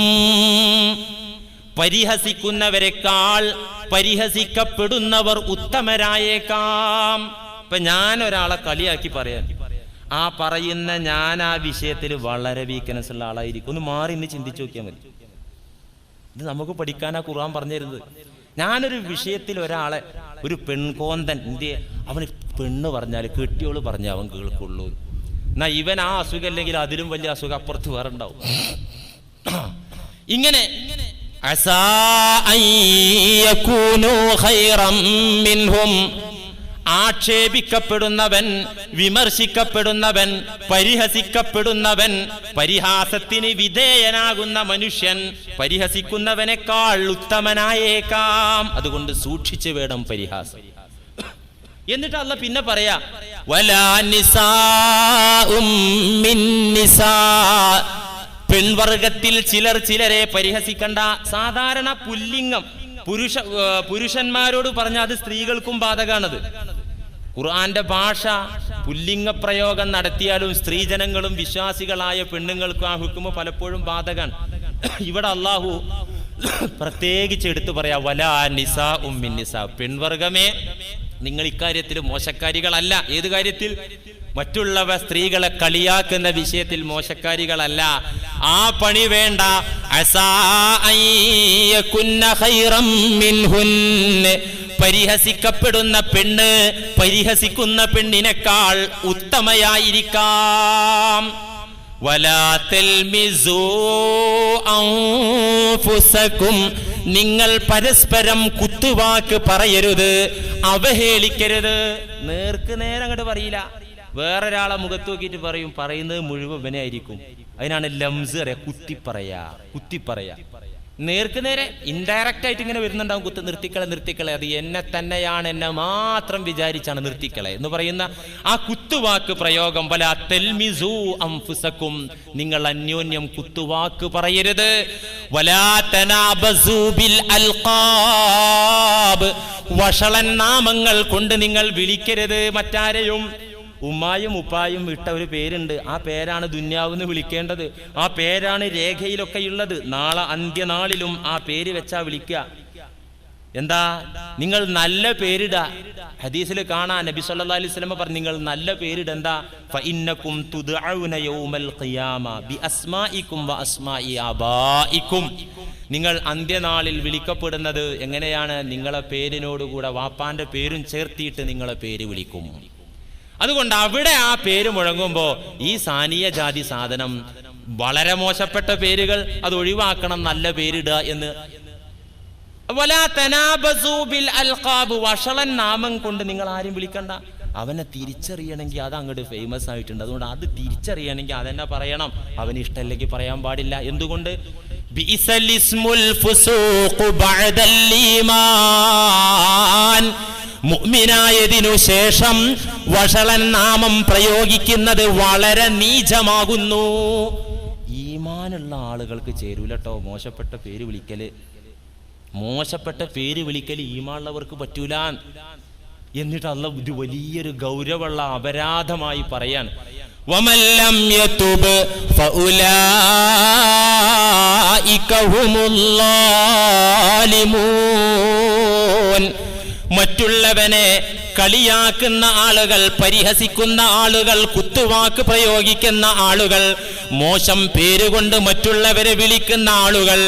പരിഹസിക്കുന്നവരെക്കാൾ പരിഹസിക്കപ്പെടുന്നവർ ഉത്തമരായേക്കാം. ഇപ്പൊ ഞാൻ ഒരാളെ കളിയാക്കി പറയാൻ, ആ പറയുന്ന ഞാൻ ആ വിഷയത്തിൽ വളരെ വീക്ക്നെസ് ഉള്ള ആളായിരിക്കും. ഒന്ന് മാറി ഇന്ന് ചിന്തിച്ചു നോക്കിയാൽ മതി. ഇത് നമുക്ക് പഠിക്കാനാ ഖുർആൻ പറഞ്ഞു തരുന്നത്. ഞാനൊരു വിഷയത്തിൽ ഒരാളെ, ഒരു പെൺകോന്തൻ, അവന് പെണ്ണ് പറഞ്ഞാൽ കെട്ടിയോള് പറഞ്ഞാൽ അവൻ കേൾക്കുള്ളൂ. എന്നാ ഇവൻ ആ അസുഖം അല്ലെങ്കിൽ അതിലും വലിയ അസുഖം അപ്പുറത്ത് വേറെ ഉണ്ടാവും. ഇങ്ങനെ അസാ അൻ യകൂനൂ ഖൈറൻ മിൻഹും, ആക്ഷേപിക്കപ്പെടുന്നവൻ, വിമർശിക്കപ്പെടുന്നവൻ, പരിഹസിക്കപ്പെടുന്നവൻ, പരിഹാസത്തിന് വിധേയനാകുന്ന മനുഷ്യൻ പരിഹസിക്കുന്നവനേക്കാൾ ഉത്തമനായേക്കാം. അതുകൊണ്ട് സൂക്ഷിച്ചു വേണം പരിഹാസം. എന്നിട്ട് അല്ലാഹ് പിന്നെ പറയാ, വലാ നിസാഉം മിൻ നിസാ, പെൺവർഗത്തിൽ ചിലരെ പരിഹസിക്കണ്ട. സാധാരണ പുല്ലിംഗം പുരുഷന്മാരോട് പറഞ്ഞാൽ അത് സ്ത്രീകൾക്കും ബാധകാണത്. ഖുർആന്റെ ഭാഷ പുല്ലിംഗ പ്രയോഗം നടത്തിയാലും സ്ത്രീജനങ്ങളും വിശ്വാസികളായ പെണ്ണുങ്ങൾക്കും ആ ഹുക്മ പലപ്പോഴും ബാധകാണ്. ഇവിടെ അള്ളാഹു പ്രത്യേകിച്ച് എടുത്തു പറയാ, വലാ നിസാഉം മിൻ നിസാ, പെൺവർഗമേ നിങ്ങൾ ഇക്കാര്യത്തിൽ മോശക്കാരികളല്ല. ഏത് കാര്യത്തിൽ? മറ്റുള്ളവ സ്ത്രീകളെ കളിയാക്കുന്ന വിഷയത്തിൽ മോശക്കാരികളല്ല. ആ പണി വേണ്ട. അസാ അൻ യകുന്ന ഖൈറൻ മിൻഹുന്ന, പരിഹസിക്കപ്പെടുന്ന പെണ്ണ് പരിഹസിക്കുന്ന പെണ്ണിനേക്കാൾ ഉത്തമയായിരിക്കാം. വലാ തൽമിസൂ അൻഫുസകും, നിങ്ങൾ പരസ്പരം കുത്തുവാക്ക് പറയരുത്, അവഹേളിക്കരുത്. നേർക്ക് നേരെ അങ്ങോട്ട് പറയില്ല, വേറൊരാളെ മുഖത്ത് നോക്കിയിട്ട് പറയും, പറയുന്നത് മുഴുവൻ ഇവനെ ആയിരിക്കും. അതിനാണ് ലംസ് പറയാ, കുത്തിപ്പറയാ. നേർക്ക് നേരെ ഇൻഡയറക്റ്റ് ആയിട്ട് ഇങ്ങനെ വരുന്നുണ്ടാവും, നിർത്തിക്കളെ, അത് എന്നെ തന്നെയാണ്, എന്നെ മാത്രം വിചാരിച്ചാണ് നിർത്തിക്കളെ എന്ന് പറയുന്ന ആ കുത്തുവാക്ക് പ്രയോഗം. വലാ തൽമിസൂ അൻഫുസകും, നിങ്ങൾ അന്യോന്യം കുത്തുവാക്ക് പറയരുത്. വലാ തനാബസൂ ബിൽ അൽഖാബ്, വഷളൻ നാമങ്ങൾ കൊണ്ട് നിങ്ങൾ വിളിക്കരുത് മറ്റാരെയും. ഉമ്മായും ഉപ്പായും ഇട്ട ഒരു പേരുണ്ട്, ആ പേരാണ് ദുന്യാവെന്ന് വിളിക്കേണ്ടത്, ആ പേരാണ് രേഖയിലൊക്കെ ഉള്ളത്. നാളെ അന്ത്യനാളിലും ആ പേര് വെച്ചാ വിളിക്കുക. എന്താ? നിങ്ങൾ നല്ല പേരിട. ഹദീസിൽ കാണാൻ നബി സല്ലല്ലാഹു അലൈഹി വസല്ലം പറഞ്ഞു, നിങ്ങൾ നല്ല പേരിട. എന്താ? ഫഇന്നകും തുദ്ഉന യൗമൽ ഖിയാമ ബിഅസ്മാഇകും വഅസ്മാഇ ആബാഇകും, നിങ്ങൾ അന്ത്യനാളിൽ വിളിക്കപ്പെടുന്നത് എങ്ങനെയാണ്? നിങ്ങളെ പേരിനോടുകൂടെ വാപ്പാന്റെ പേരും ചേർത്തിയിട്ട് നിങ്ങളെ പേര് വിളിക്കും. അതുകൊണ്ട് അവിടെ ആ പേര് മുഴങ്ങുമ്പോൾ ഈ സാനിയ ജാതി സാധനം, വളരെ മോശപ്പെട്ട പേരുകൾ അത് ഒഴിവാക്കണം, നല്ല പേരിടുക എന്ന്. വലാ തനാബസൂ ബിൽ അൽഖാബ്, വഷളൻ നാമം കൊണ്ട് നിങ്ങൾ ആരും വിളിക്കണ്ട. അവനെ തിരിച്ചറിയണമെങ്കിൽ അത് അങ്ങോട്ട് ഫേമസ് ആയിട്ടുണ്ട്. അതുകൊണ്ട് അത് തിരിച്ചറിയണമെങ്കിൽ അതെന്നെ പറയണം. അവന് ഇഷ്ടമല്ലെങ്കിൽ പറയാൻ പാടില്ല. എന്തുകൊണ്ട്? ബിഇസൽ ഇസ്മുൽ ഫുസൂഖു ബഅദൽ ഈമാൻ, മുഅ്മിനായതിനു ശേഷം വഷളൻ നാമം പ്രയോഗിക്കുന്നത് വളരെ നീചമാകുന്നു. ഈമാനുള്ള ആളുകൾക്ക് ചേരൂലട്ടോ മോശപ്പെട്ട പേര് വിളിക്കല്. മോശപ്പെട്ട പേര് വിളിക്കൽ ഈമാനുള്ളവർക്ക് പറ്റൂല. എന്നിട്ട് അല്ലാഹു ഇത് വലിയൊരു ഗൗരവമുള്ള അപരാധമായി പറയാൻ, വമൻ ലം യതുബ് ഫഉലൈക ഹുമുൽ ളാലിമൂൻ. മറ്റുള്ളവനെ കളിയാക്കുന്ന ആളുകൾ, പരിഹസിക്കുന്ന ആളുകൾ, കുത്തുവാക്ക് പ്രയോഗിക്കുന്ന ആളുകൾ, മോശം പേരുകൊണ്ട് മറ്റുള്ളവരെ വിളിക്കുന്ന ആളുകൾ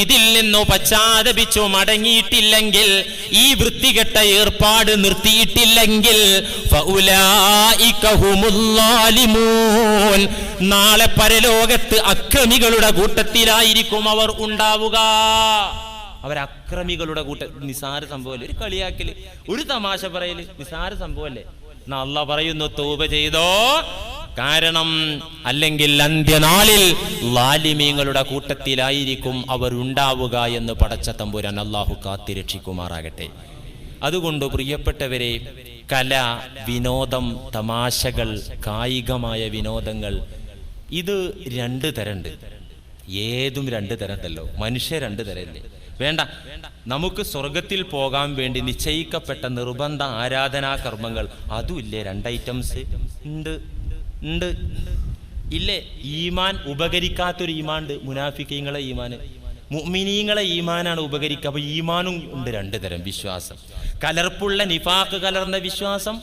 ഇതിൽ നിന്നു പശ്ചാത്തപിച്ചു മടങ്ങിയിട്ടില്ലെങ്കിൽ, ഈ വൃത്തികെട്ട ഏർപ്പാട് നിർത്തിയിട്ടില്ലെങ്കിൽ, ഫഉലൈക ഹുമുൽ ളാലിമൂൻ, നാളെ പരലോകത്ത് അക്രമികളുടെ കൂട്ടത്തിലായിരിക്കും അവർ ഉണ്ടാവുക. അവരക്രമികളുടെ കൂട്ടത്തിൽ. നിസാര സംഭവമല്ലേ ഒരു കളിയാക്കല്, ഒരു തമാശ പറയല്, നിസാര സംഭവമല്ലേ? എന്നാ അല്ലാഹ് പറയുന്നു, തൗബ ചെയ്തോ. കാരണം അല്ലെങ്കിൽ അന്ത്യനാളിൽ ളാലിമീങ്ങളുടെ കൂട്ടത്തിലായിരിക്കും അവർ ഉണ്ടാവുക എന്ന് പടച്ച തമ്പുരാൻ അല്ലാഹു കാത്തിരക്ഷിക്കുമാറാകട്ടെ. അതുകൊണ്ട് പ്രിയപ്പെട്ടവരെ, കല, വിനോദം, തമാശകൾ, കായികമായ വിനോദങ്ങൾ, ഇത് രണ്ട് തരമുണ്ട്. ഏതും രണ്ട് തരത്തല്ലോ. മനുഷ്യ രണ്ട് തരല്ലേ? വേണ്ട, നമുക്ക് സ്വർഗത്തിൽ പോകാൻ വേണ്ടി നിശ്ചയിക്കപ്പെട്ട നിർബന്ധ ആരാധനാ കർമ്മങ്ങൾ അതും ഇല്ലേ? രണ്ട് ഐറ്റംസ് ഉണ്ട്. ഇല്ലേ? ഈമാൻ ഉപകരിക്കാത്തൊരു ഈമാനുണ്ട്, മുനാഫിക്കീങ്ങളെ ഈമാന്. മുഅ്മിനീങ്ങളെ ഈമാനാണ് ഉപകരിക്കുക. അപ്പൊ ഈമാനും ഉണ്ട് രണ്ട് തരം വിശ്വാസം. കലർപ്പുള്ള നിഫാഖ് കലർന്ന വിശ്വാസം,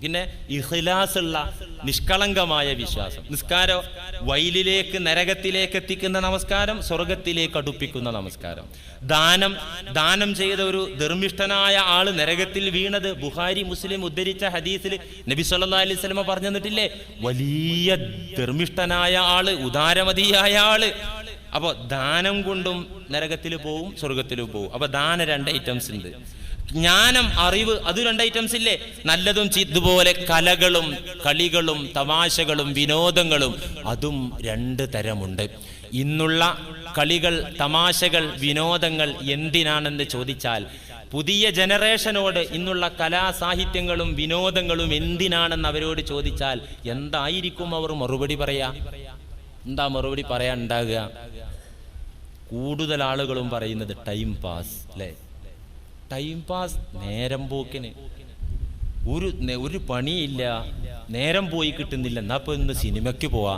പിന്നെ ഇഖ്ലാസുള്ള നിഷ്കളങ്കമായ വിശ്വാസം. നിസ്കാരം വൈലിലേക്ക് നരകത്തിലേക്ക് എത്തിക്കുന്ന നമസ്കാരം, സ്വർഗത്തിലേക്ക് അടുപ്പിക്കുന്ന നമസ്കാരം. ദാനം ചെയ്ത ഒരു ധർമ്മിഷ്ഠനായ ആള് നരകത്തിൽ വീണത് ബുഖാരി മുസ്ലിം ഉദ്ധരിച്ച ഹദീസിൽ നബി സല്ലല്ലാഹു അലൈഹി വസല്ലം പറഞ്ഞിട്ടില്ലേ? വലിയ ധർമ്മിഷ്ഠനായ ആള്, ഉദാരമതിയായ ആള്. അപ്പൊ ദാനം കൊണ്ടും നരകത്തിൽ പോവും, സ്വർഗത്തിലും പോവും. അപ്പൊ ദാന രണ്ട് ഐറ്റംസ് ഉണ്ട്. ജ്ഞാനം, അറിവ്, അത് രണ്ട് ഐറ്റംസ് ഇല്ലേ? നല്ലതും ഇതുപോലെ കലകളും കളികളും തമാശകളും വിനോദങ്ങളും, അതും രണ്ട് തരമുണ്ട്. ഇന്നുള്ള കളികൾ, തമാശകൾ, വിനോദങ്ങൾ എന്തിനാണെന്ന് ചോദിച്ചാൽ, പുതിയ ജനറേഷനോട് ഇന്നുള്ള കലാസാഹിത്യങ്ങളും വിനോദങ്ങളും എന്തിനാണെന്ന് അവരോട് ചോദിച്ചാൽ എന്തായിരിക്കും അവർ മറുപടി പറയാ? എന്താ മറുപടി പറയാൻ ഉണ്ടാകുക? കൂടുതൽ ആളുകളും പറയുന്നത് ടൈം പാസ് അല്ലേ? ടൈം പാസ്, നേരം പോക്കിന്. ഒരു പണിയില്ല, നേരം പോയി കിട്ടുന്നില്ല, എന്നാ ഇപ്പൊ ഇന്ന് സിനിമയ്ക്ക് പോവാ,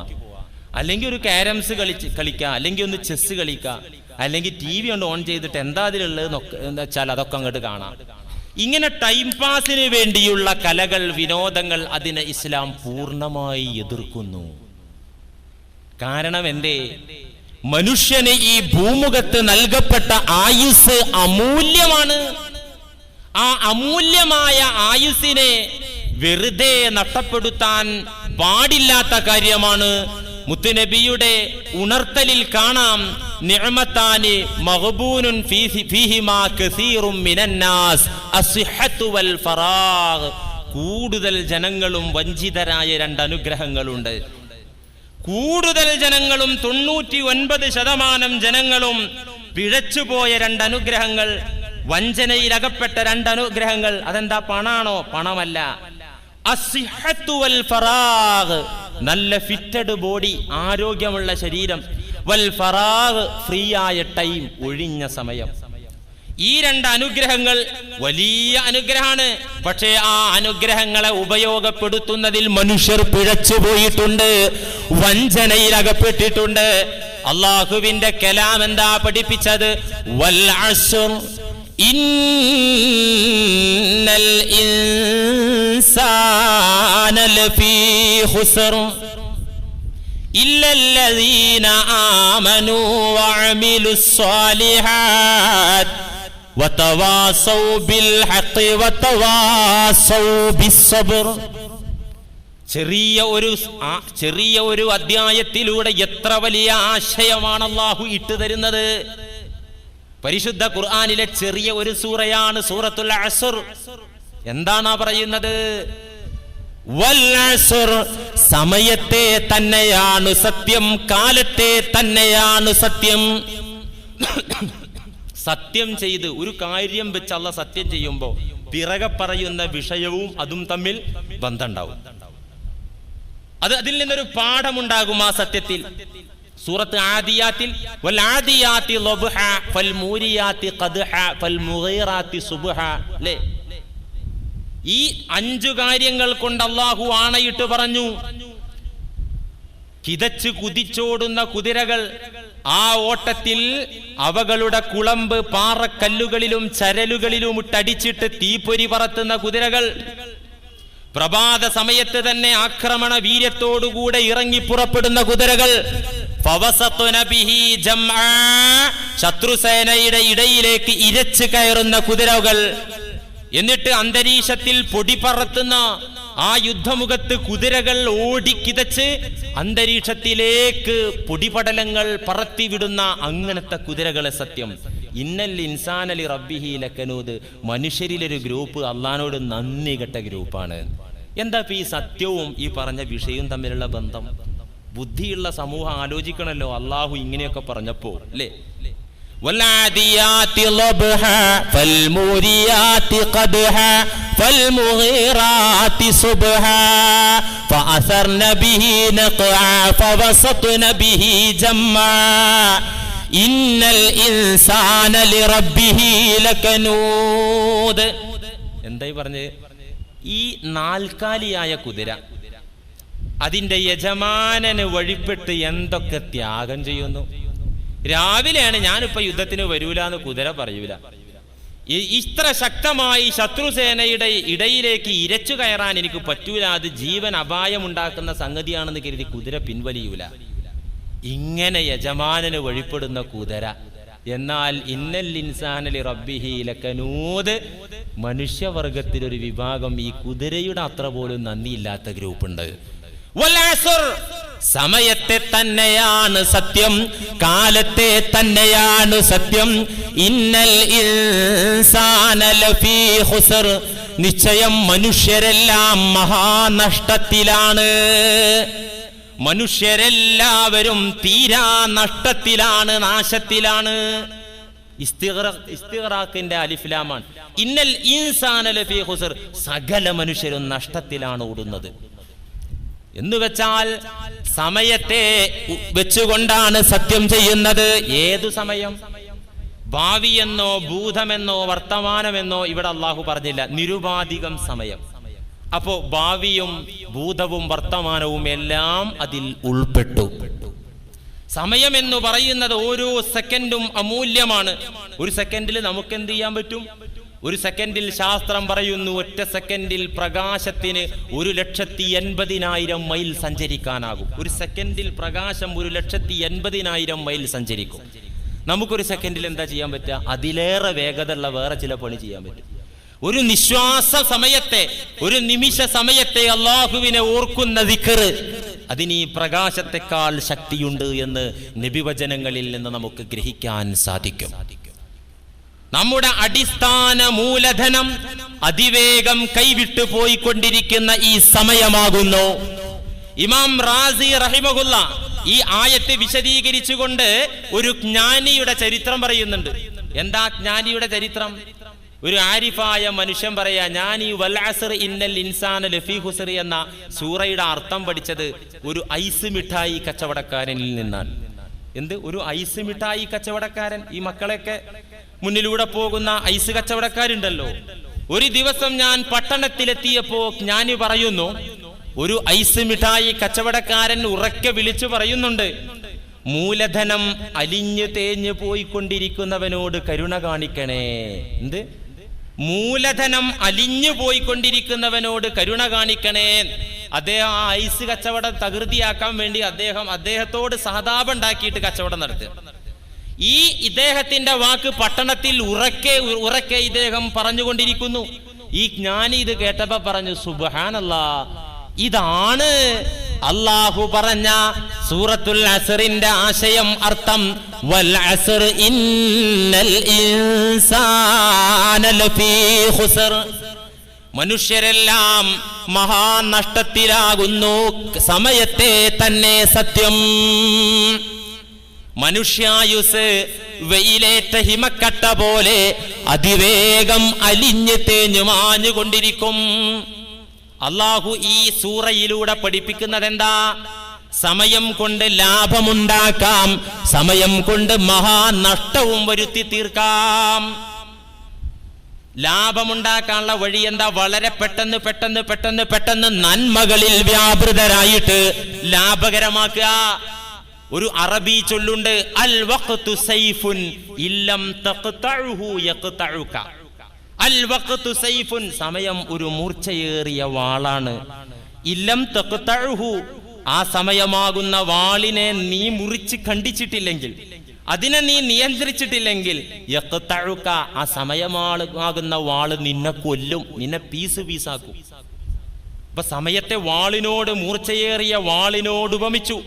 അല്ലെങ്കിൽ ഒരു ക്യാരംസ് കളിക്കാം, അല്ലെങ്കിൽ ഒന്ന് ചെസ് കളിക്കാം, അല്ലെങ്കിൽ TV കൊണ്ട് ഓൺ ചെയ്തിട്ട് എന്താ അതിലുള്ളത് എന്താ വെച്ചാൽ അതൊക്കെ അങ്ങോട്ട് കാണാം. ഇങ്ങനെ ടൈം പാസിന് വേണ്ടിയുള്ള കലകൾ, വിനോദങ്ങൾ, അതിനെ ഇസ്ലാം പൂർണ്ണമായി എതിർക്കുന്നു. കാരണം എന്തേ? മനുഷ്യന് ഈ ഭൂമുഖത്ത് നൽകപ്പെട്ട ആയുസ് അമൂല്യമാണ്. ആ അമൂല്യമായ ആയുസ്സിനെ വെറുതെ നഷ്ടപ്പെടുത്താൻ പാടില്ലാത്ത കാര്യമാണ്. മുത്തുനബിയുടെ ഉണർത്തലിൽ കാണാം, നിഅമതാനി മഗ്ബൂനുൻ ഫീഹിമാ കസീറും മിനന്നാസ് അസ്സിഹ്ഹത്തു വൽ ഫറാഗ്. കൂടുതൽ ജനങ്ങളും വഞ്ചിതരായ രണ്ട് അനുഗ്രഹങ്ങളുണ്ട്. കൂടുതൽ ജനങ്ങളും 99% ജനങ്ങളും പിഴച്ചുപോയ രണ്ട് അനുഗ്രഹങ്ങൾ, വഞ്ചനയിലകപ്പെട്ട രണ്ട് അനുഗ്രഹങ്ങൾ. അതെന്താ? പണാണോ? പണമല്ല. അസ്സിഹ്ഹത്തു വൽ ഫറാഗ്, നല്ല ഫിറ്റഡ് ബോഡി, ആരോഗ്യമുള്ള ശരീരം. വൽ ഫറാഗ്, ഫ്രീ ആയ ടൈം, ഒഴിഞ്ഞ സമയം. ഈ രണ്ട് അനുഗ്രഹങ്ങൾ വലിയ അനുഗ്രഹമാണ്. പക്ഷേ ആ അനുഗ്രഹങ്ങളെ ഉപയോഗപ്പെടുത്തുന്നതിൽ മനുഷ്യർ പിഴച്ചുപോയിട്ടുണ്ട്, വഞ്ചനയിലകപ്പെട്ടിട്ടുണ്ട്. അള്ളാഹുവിന്റെ കലാം എന്താ പഠിപ്പിച്ചത്? വൽ അസ്ർ ഇന്നൽ ഇൻസാന ലഫീ ഖുസ്ർ. ഇല്ലല്ലദീന ആമനൂ വഅമിലുസ് സ്വാലിഹാത്ത് വതവാസൗ ബിൽ ഹഖ് വതവാസൗ ബിസ്സബ്ർ. ചെറിയ ഒരു അധ്യായത്തിലൂടെ എത്ര വലിയ ആശയമാണ് അല്ലാഹു ഇട്ടുതരുന്നത്. പരിശുദ്ധ ഖുർആനിലെ ചെറിയ ഒരു സൂറയാണ് സൂറത്തുൽ അസ്ർ. എന്താണ് പറയുന്നത്? വൽ അസ്ർ, സമയത്തെ തന്നെയാണ് സത്യം, കാലത്തെ തന്നെയാണ് സത്യം. സത്യം ചെയ്ത് ഒരു കാര്യം വെച്ച് അല്ലാഹു സത്യം ചെയ്യുമ്പോൾ പിറകെ പറയുന്ന വിഷയവും അതും തമ്മിൽ ബന്ധമുണ്ടാവും. അതിൽ നിന്നൊരു പാഠമുണ്ടാകും ആ സത്യത്തിൽ. സൂറത്ത് ആദിയാത്തിൽ വൽ ആദിയാതി ളബ്ഹ ഫൽ മൂരിയാതി ഖദ്ഹ ഫൽ മുഗീറാതി സുബ്ഹ. അല്ലേ? ഈ 5 കാര്യങ്ങൾ കൊണ്ട് അല്ലാഹു ആണയിട്ട് പറഞ്ഞു. കിതച്ച് കുതിച്ചോടുന്ന കുതിരകൾ, ആ ഓട്ടത്തിൽ അവകളുടെ കുളമ്പ് പാറക്കല്ലുകളിലും ചരലുകളിലും ഇട്ടടിച്ചിട്ട് തീപ്പൊരി പറത്തുന്ന കുതിരകൾ, പ്രഭാത സമയത്ത് തന്നെ ആക്രമണ വീര്യത്തോടുകൂടെ ഇറങ്ങി പുറപ്പെടുന്ന കുതിരകൾ, ശത്രുസേനയുടെ ഇടയിലേക്ക് ഇരച്ചു കയറുന്ന കുതിരകൾ, എന്നിട്ട് അന്തരീക്ഷത്തിൽ പൊടി പറത്തുന്ന ആ യുദ്ധമുഖത്ത് കുതിരകൾ ഓടിക്കിതച്ച് അന്തരീക്ഷത്തിലേക്ക് പൊടിപടലങ്ങൾ പറത്തിവിടുന്ന അങ്ങനത്തെ കുതിരകളെ സത്യം. ഇന്നൽ ഇൻസാന ലി റബ്ബിഹി ലകനൂദ്, മനുഷ്യരിലൊരു ഗ്രൂപ്പ് അള്ളാഹ്നോട് നന്ദി കെട്ട ഗ്രൂപ്പാണ്. എന്താ ഈ സത്യവും ഈ പറഞ്ഞ വിഷയവും തമ്മിലുള്ള ബന്ധം? ബുദ്ധിയുള്ള സമൂഹം ആലോചിക്കണല്ലോ അള്ളാഹു ഇങ്ങനെയൊക്കെ പറഞ്ഞപ്പോ, അല്ലേ? വൽആദിയാതി ളബ്ഹ ഫൽമൂരിയാതി ഖദ്ഹ ഫൽമുഗീറാതി സുബ്ഹ ഫഅസർന ബിഹി നഖഅ ഫവസത്ന ബിഹി ജമ്മാ ഇന്നൽ ഇൻസാന ലിറബ്ബിഹി ലകനൂദ്. എന്തായി പറഞ്ഞത്? ഈ നാൽക്കാലിയായ കുതിര അതിന്റെ യജമാനന് വഴിപ്പെട്ട് എന്തൊക്കെ ത്യാഗം ചെയ്യുന്നു. രാവിലെയാണ് ഞാനിപ്പോ യുദ്ധത്തിന് വരൂല എന്ന് കുതിര പറയൂല. ഇത്ര ശക്തമായി ശത്രുസേനയുടെ ഇടയിലേക്ക് ഇരച്ചു കയറാൻ എനിക്ക് പറ്റൂല, അത് ജീവൻ അപായമുണ്ടാക്കുന്ന സംഗതിയാണെന്ന് കരുതി കുതിര പിൻവലിയൂല. ഇങ്ങനെ യജമാനന് വഴിപ്പെടുന്ന കുതിര. എന്നാൽ ഇന്നൽ ഇൻസാന ലി റബ്ബിഹി ലകനൂദ്, മനുഷ്യവർഗത്തിലൊരു വിഭാഗം ഈ കുതിരയുടെ അത്ര പോലും നന്ദിയില്ലാത്ത ഗ്രൂപ്പുണ്ട്. വൽ അസ്ർ, സമയത്തെ തന്നെയാണ് സത്യം, കാലത്തെ തന്നെയാണ് സത്യം. ഇന്നൽ ഇൻസാന ലഫീ ഖുസ്ർ, നിശ്ചയം മനുഷ്യരെല്ലാം മഹാനഷ്ടത്തിലാണ്. മനുഷ്യരെല്ലാവരും തീരാ നഷ്ടത്തിലാണ്, നാശത്തിലാണ്. ഇസ്തിഗ്റാഖിന്റെ അലിഫ്ലാമാണ്. ഇന്നൽ ഇൻസാന ലഫീ ഖുസ്ർ, സകല മനുഷ്യരും നഷ്ടത്തിലാണ് ഓടുന്നത്. എന്നുവെച്ചാൽ സമയത്തെ വെച്ചുകൊണ്ടാണ് സത്യം ചെയ്യുന്നത്. ഏതു സമയം? ഭാവിയെന്നോ ഭൂതമെന്നോ വർത്തമാനമെന്നോ ഇവിടെ അള്ളാഹു പറഞ്ഞില്ല, നിരുപാധികം സമയം. അപ്പോ ഭാവിയും ഭൂതവും വർത്തമാനവും എല്ലാം അതിൽ ഉൾപ്പെട്ടു. സമയം എന്ന് പറയുന്നത് ഓരോ സെക്കൻഡും അമൂല്യമാണ്. ഒരു സെക്കൻഡിൽ നമുക്ക് എന്ത് ചെയ്യാൻ പറ്റും? ഒരു സെക്കൻഡിൽ ശാസ്ത്രം പറയുന്നു, ഒറ്റ സെക്കൻഡിൽ പ്രകാശത്തിന് 1,80,000 മൈൽ സഞ്ചരിക്കാനാകും. ഒരു സെക്കൻഡിൽ പ്രകാശം 1,80,000 മൈൽ സഞ്ചരിക്കും. നമുക്കൊരു സെക്കൻഡിൽ എന്താ ചെയ്യാൻ പറ്റുക? അതിലേറെ വേഗതയുള്ള വേറെ ചില പണി ചെയ്യാൻ പറ്റും. ഒരു നിശ്വാസ സമയത്തെ, ഒരു നിമിഷ സമയത്തെ അള്ളാഹുവിനെ ഓർക്കുന്ന ദിക്ർ, അതിന് ഈ പ്രകാശത്തെക്കാൾ ശക്തിയുണ്ട് എന്ന് നബിവചനങ്ങളിൽ നിന്ന് നമുക്ക് ഗ്രഹിക്കാൻ സാധിക്കും. നമ്മുടെ അടിസ്ഥാന മൂലധനം അതിവേഗം കൈവിട്ടു പോയിക്കൊണ്ടിരിക്കുന്ന ഈ സമയമാകുന്നു. ഇമാം റാസി റഹിമഹുല്ല ഈ ആയത്ത് വിശദീകരിച്ചുകൊണ്ട് ഒരു ജ്ഞാനിയുടെ ചരിത്രം പറയുന്നുണ്ട്. എന്താ ജ്ഞാനിയുടെ ചരിത്രം? ഒരു ആരിഫായ മനുഷ്യൻ പറയാ, ഞാൻ ഈ വൽ അസ്ർ ഇന്നൽ ഇൻസാന ലഫീ ഖുസ്ർ എന്ന സൂറയുടെ അർത്ഥം പഠിച്ചത് ഒരു ഐസ് മിഠായി കച്ചവടക്കാരനിൽ നിന്നാണ്. എന്ത്? ഒരു ഐസ് മിഠായി കച്ചവടക്കാരൻ. ഈ മക്കളെയൊക്കെ മുന്നിലൂടെ പോകുന്ന ഐസ് കച്ചവടക്കാരുണ്ടല്ലോ. ഒരു ദിവസം ഞാൻ പട്ടണത്തിലെത്തിയപ്പോ ജ്ഞാനി പറയുന്നു, ഒരു ഐസ് മിഠായി കച്ചവടക്കാരൻ ഉറക്കെ വിളിച്ചു പറയുന്നുണ്ട്, മൂലധനം അലിഞ്ഞു തേഞ്ഞു പോയിക്കൊണ്ടിരിക്കുന്നവനോട് കരുണ കാണിക്കണേ. എന്ത്? മൂലധനം അലിഞ്ഞു പോയിക്കൊണ്ടിരിക്കുന്നവനോട് കരുണ കാണിക്കണേ. അദ്ദേഹം ആ ഐസ് കച്ചവടം തകൃതിയാക്കാൻ വേണ്ടി അദ്ദേഹത്തോട് സഹതാപം ഉണ്ടാക്കിയിട്ട് കച്ചവടം നടത്തുക. ഇദ്ദേഹത്തിന്റെ വാക്ക് പട്ടണത്തിൽ ഉറക്കെ ഇദ്ദേഹം പറഞ്ഞുകൊണ്ടിരിക്കുന്നു. ഈ ജ്ഞാനി ഇത് കേട്ടപ്പോ പറഞ്ഞു, സുബ്ഹാനല്ലാഹ്, ഇതാണ് അല്ലാഹു പറഞ്ഞ സൂറത്തുൽ അസ്റിന്റെ ആശയം, അർത്ഥം. വൽ അസ്ർ ഇന്നൽ ഇൻസാന ലഫീ ഖുസ്ർ. മനുഷ്യരെല്ലാം മഹാനഷ്ടത്തിലാകുന്നു, സമയത്തെ തന്നെ സത്യം. മനുഷ്യായുസ് വെയിലേറ്റ ഹിമക്കട്ട പോലെ അതിവേഗം അലിഞ്ഞ് തേഞ്ഞു മാഞ്ഞുകൊണ്ടിരിക്കും. അള്ളാഹു ഈ സൂറയിലൂടെ പഠിപ്പിക്കുന്നത് എന്താ? സമയം കൊണ്ട് ലാഭമുണ്ടാക്കാം, സമയം കൊണ്ട് മഹാനഷ്ടവും വരുത്തി തീർക്കാം. ലാഭമുണ്ടാക്കാനുള്ള വഴി എന്താ? വളരെ പെട്ടെന്ന് നന്മകളിൽ വ്യാപൃതരായിട്ട് ലാഭകരമാക്കുക. ഒരു അറബി ചൊല്ലുണ്ട്, അൽ വഖ്തു സൈഫുൻ ഇല്ലം തഖ്തഉഹു യഖ്തഉക. അൽ വഖ്തു സൈഫുൻ, സമയം ഒരു മൂർച്ചയേറിയ വാളാണ്. ഇല്ലം തഖ്തഉഹു, ആ സമയമാകുന്ന വാളിനെ നീ മുറിച്ച് ഖണ്ഡിച്ചിട്ടില്ലെങ്കിൽ, അതിനെ നീ നിയന്ത്രിച്ചിട്ടില്ലെങ്കിൽ, യഖ്തഉക, ആ സമയമാകുന്ന വാള് നിന്നെ കൊല്ലും, നിന്നെ പീസാക്കും. അപ്പൊ സമയത്തെ വാളിനോട്, മൂർച്ചയേറിയ വാളിനോട് ഉപമിച്ചു.